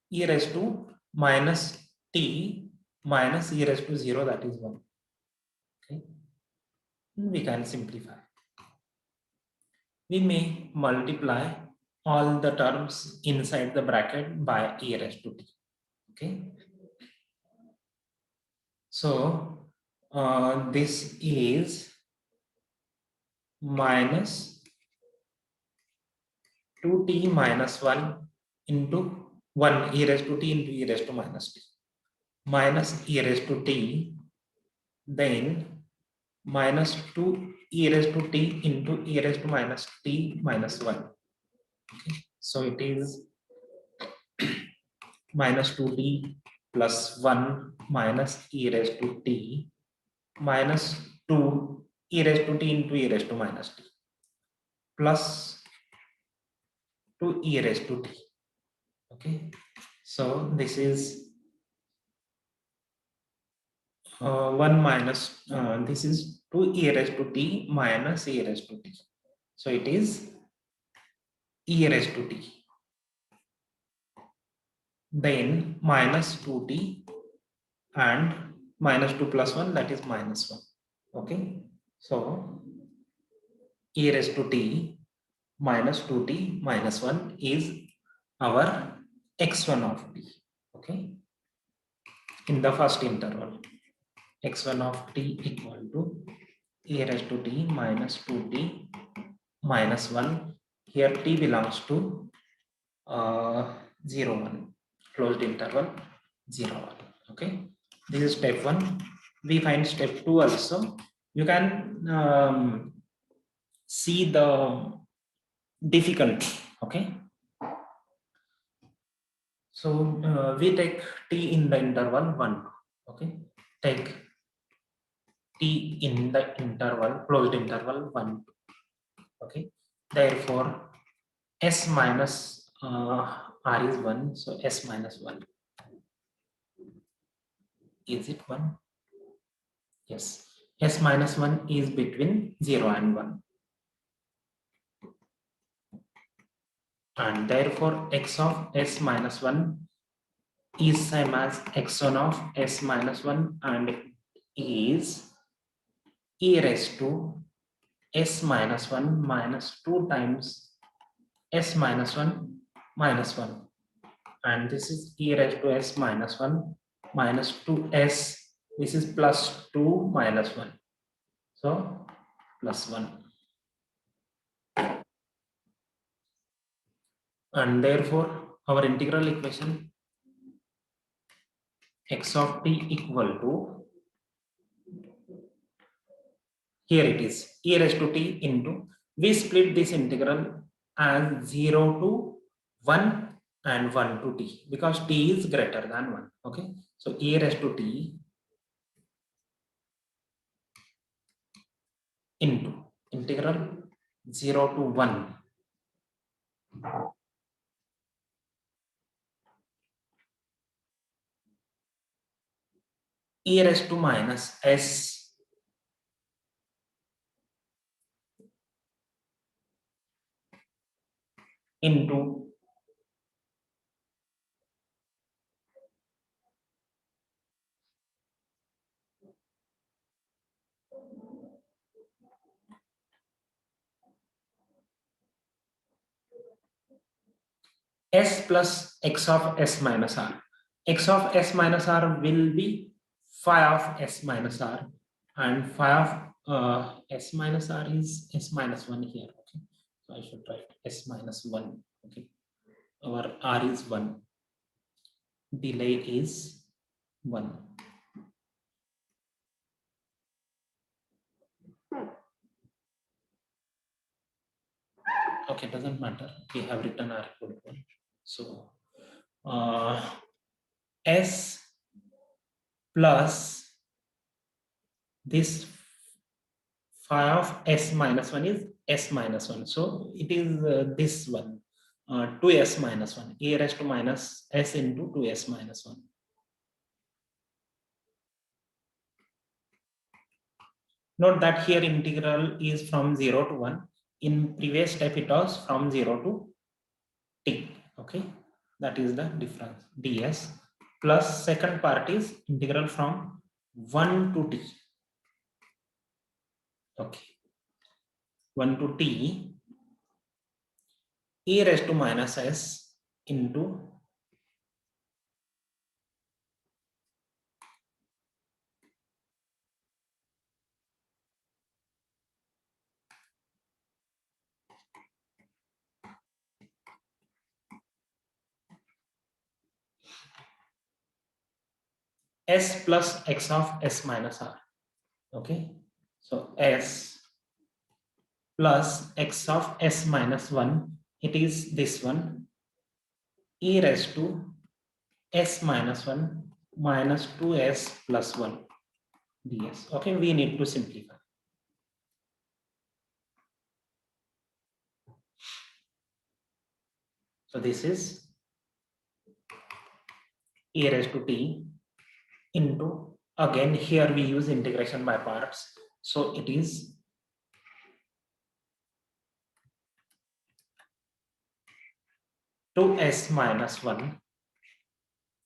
e raised to minus t minus e raised to 0, that is 1. Okay, we can simplify, we may multiply all the terms inside the bracket by e raised to t. Okay, so this is minus 2t minus 1 into 1 e raised to t into e raised to minus t, minus e raised to t, then minus 2 e raised to t into e raised to minus t minus 1. Okay, so it is minus 2t plus 1 minus e raised to t minus 2 e raised to t into e raised to minus t plus 2 e raised to t. Okay, so this is 1 minus, this is 2 e raised to t minus e raised to t, so it is e raised to t, then minus 2t and minus 2 plus 1, that is minus 1. Okay, so e raised to t minus 2t minus 1 is our x1 of t. Okay, in the first interval, x1 of t equal to e raised to t minus 2t minus 1, here t belongs to 0 1, closed interval 0 1. Okay, this is step 1. We find step 2 also. You can see the difficulty. Okay, so we take t in the interval 1. Okay, take t in the interval, closed interval 1. Okay, therefore s minus r is 1, so s minus 1. Is it 1? Yes, s minus 1 is between 0 and 1, and therefore x of s minus 1 is same as x1 of s minus 1, and is e raised to s minus 1 minus 2 times s minus 1 minus 1, and this is e raised to s minus 1 minus 2s, this is plus 2 minus 1, so plus 1, and therefore our integral equation x of t equal to, here it is e raised to t into, we split this integral as 0 to 1 and 1 to t because t is greater than 1. Okay, so e raised to t into integral 0 to 1 e raised to minus s into s plus x of s minus r. X of s minus r will be phi of s minus r, and phi of s minus r is s minus 1 here. Okay, so I should write s minus 1. Okay, our r is 1, delay is 1. Okay, doesn't matter, we have written r equal to 1. So s plus this phi of s minus 1 is s minus 1. So it is this one, 2s minus 1, e raised to minus s into 2s minus 1. Note that here integral is from 0 to 1. In previous step it was from 0 to t. Okay, that is the difference, ds, plus second part is integral from 1 to t. Okay, 1 to t e raised to minus s into s plus x of s minus r. Okay, so s plus x of s minus 1, it is this one, e raised to s minus 1 minus 2s plus 1 ds. Okay, we need to simplify. So this is e raised to t into, again here we use integration by parts, so it is to s minus 1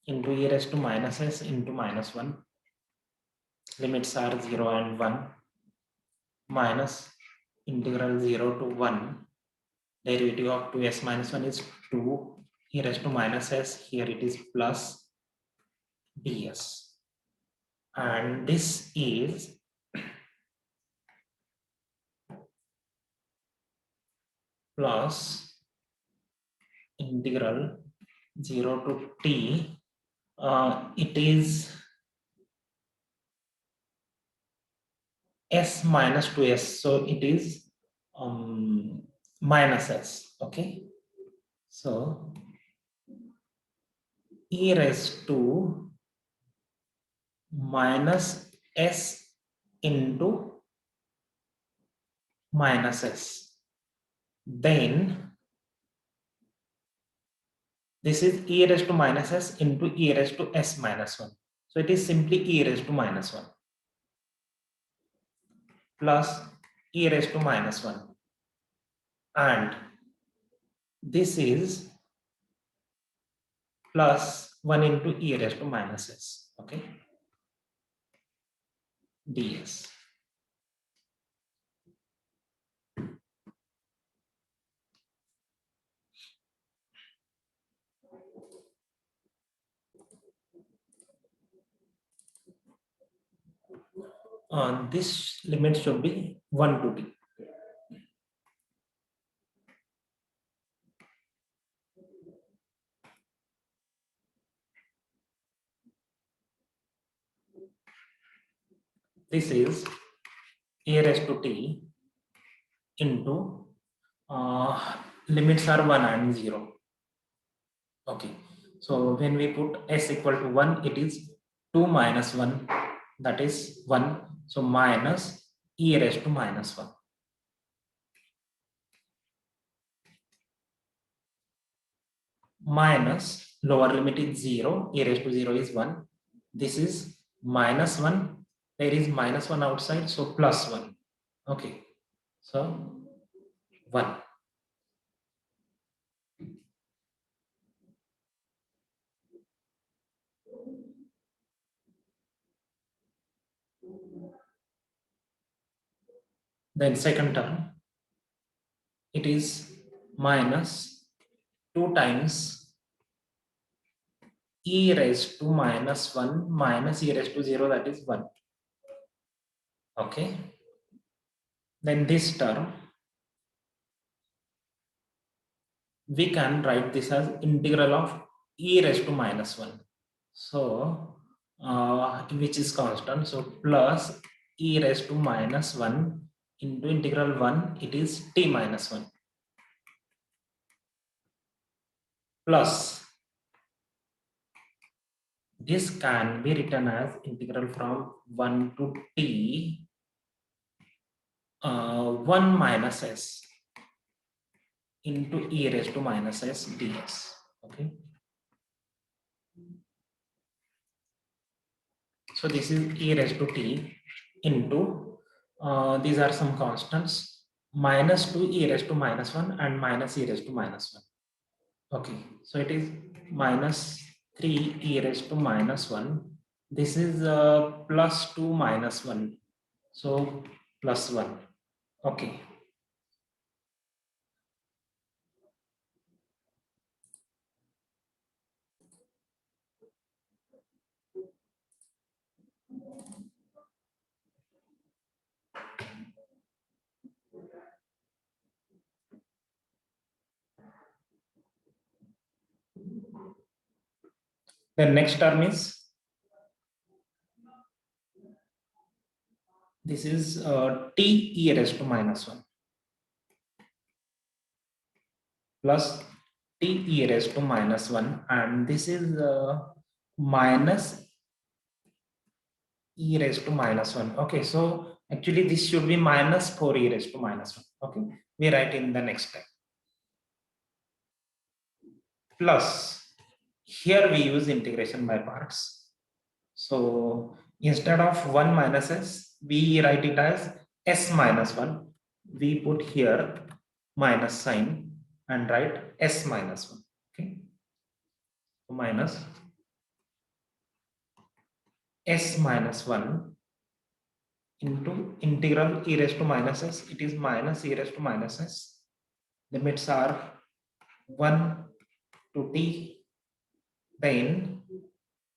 into e raised to minus s into minus 1, limits are 0 and 1, minus integral 0 to 1, derivative of 2s minus 1 is 2, e raised to minus s, here it is plus ds, and this is plus integral 0 to t, it is s minus 2s, so it is minus s. Okay, so e raised to minus s into minus s, then this is e raised to minus s into e raised to s minus 1, so it is simply e raised to minus 1 plus e raised to minus 1, and this is plus 1 into e raised to minus s. Okay, ds. This limit should be 1 to t. This is e raised to t into limits are 1 and 0. Okay, so when we put s equal to 1, it is 2 minus 1, that is 1. So minus e raised to minus 1. Minus lower limit is 0, e raised to 0 is 1. This is minus 1. There is minus 1 outside, so plus 1. Okay, so 1. Then second term, it is minus 2 times e raised to minus 1 minus e raised to 0, that is 1. Okay, then this term, we can write this as integral of e raised to minus 1. So, which is constant. So, plus e raised to minus 1 into integral 1, it is t minus 1. Plus, this can be written as integral from 1 to t 1 minus s into e raised to minus s ds. Okay. So this is e raised to t into, these are some constants, minus 2 e raised to minus 1 and minus e raised to minus 1. Okay, so it is minus 3 e raised to minus 1. This is plus 2 minus 1. So plus 1. Okay. The next term is, this is t e raised to minus 1 plus t e raised to minus 1, and this is minus e raised to minus 1. Okay, so actually this should be minus 4 e raised to minus 1. Okay, we write in the next step. Plus, here we use integration by parts. So instead of 1 minus s, we write it as s minus 1. We put here minus sign and write s minus 1. Okay, so minus s minus 1 into integral e raised to minus s. It is minus e raised to minus s. Limits are 1 to t, then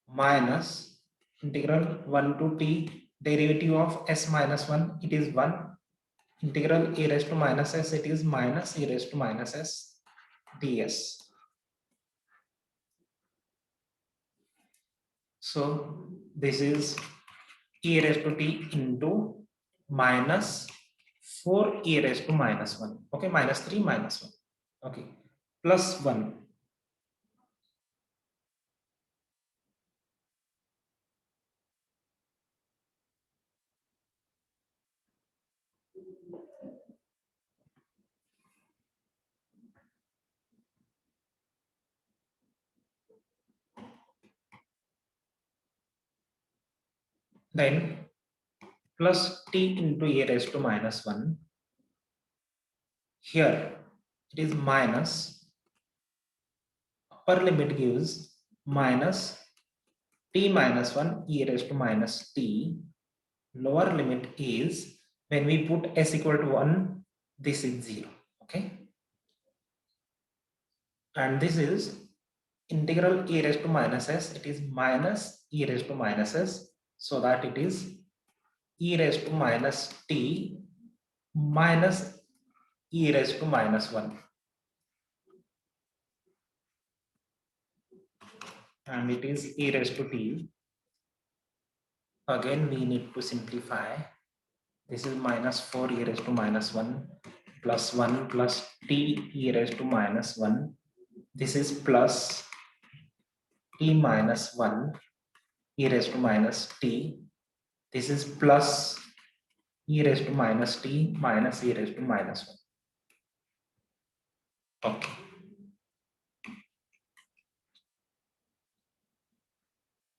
minus integral 1 to t, derivative of s minus 1, it is 1. Integral e raised to minus s, it is minus e raised to minus s ds. So this is e raised to t into minus 4 e raised to minus 1. Okay, minus 3 minus 1. Okay, plus 1. Then plus t into e raised to minus 1. Here it is minus, upper limit gives minus t minus 1 e raised to minus t. Lower limit is, when we put s equal to 1, this is 0. Okay, and this is integral e raised to minus s, it is minus e raised to minus s, so that it is e raised to minus t minus e raised to minus 1, and it is e raised to t. Again we need to simplify. This is minus 4 e raised to minus 1 plus 1 plus t e raised to minus 1. This is plus t minus 1 e raised to minus t. This is plus e raised to minus t minus e raised to minus 1. Okay.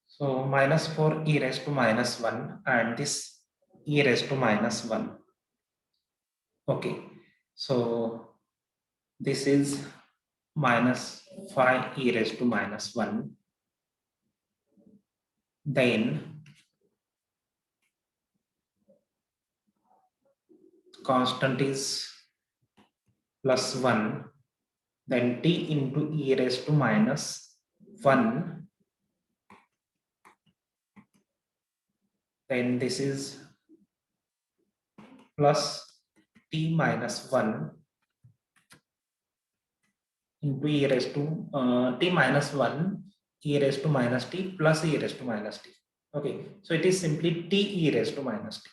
So minus 4 e raised to minus 1 and this e raised to minus 1. Okay. So this is minus 5 e raised to minus 1. Then constant is plus 1. Then t into e raised to minus 1. Then this is plus t minus 1 into e raised to t minus 1 e raised to minus t plus e raised to minus t. Okay, so it is simply t e raised to minus t.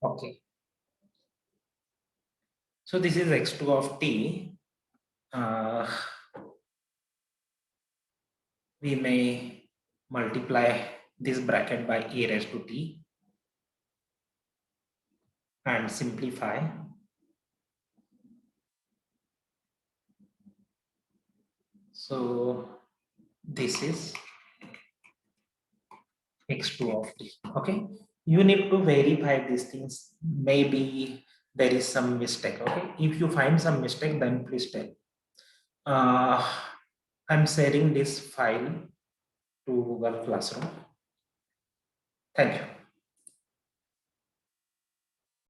Okay, so this is x2 of t. We may multiply this bracket by e raised to t and simplify. So this is x2 of t. Okay, you need to verify these things. Maybe there is some mistake. Okay, if you find some mistake, then please tell. I'm sharing this file to Google Classroom. Thank you.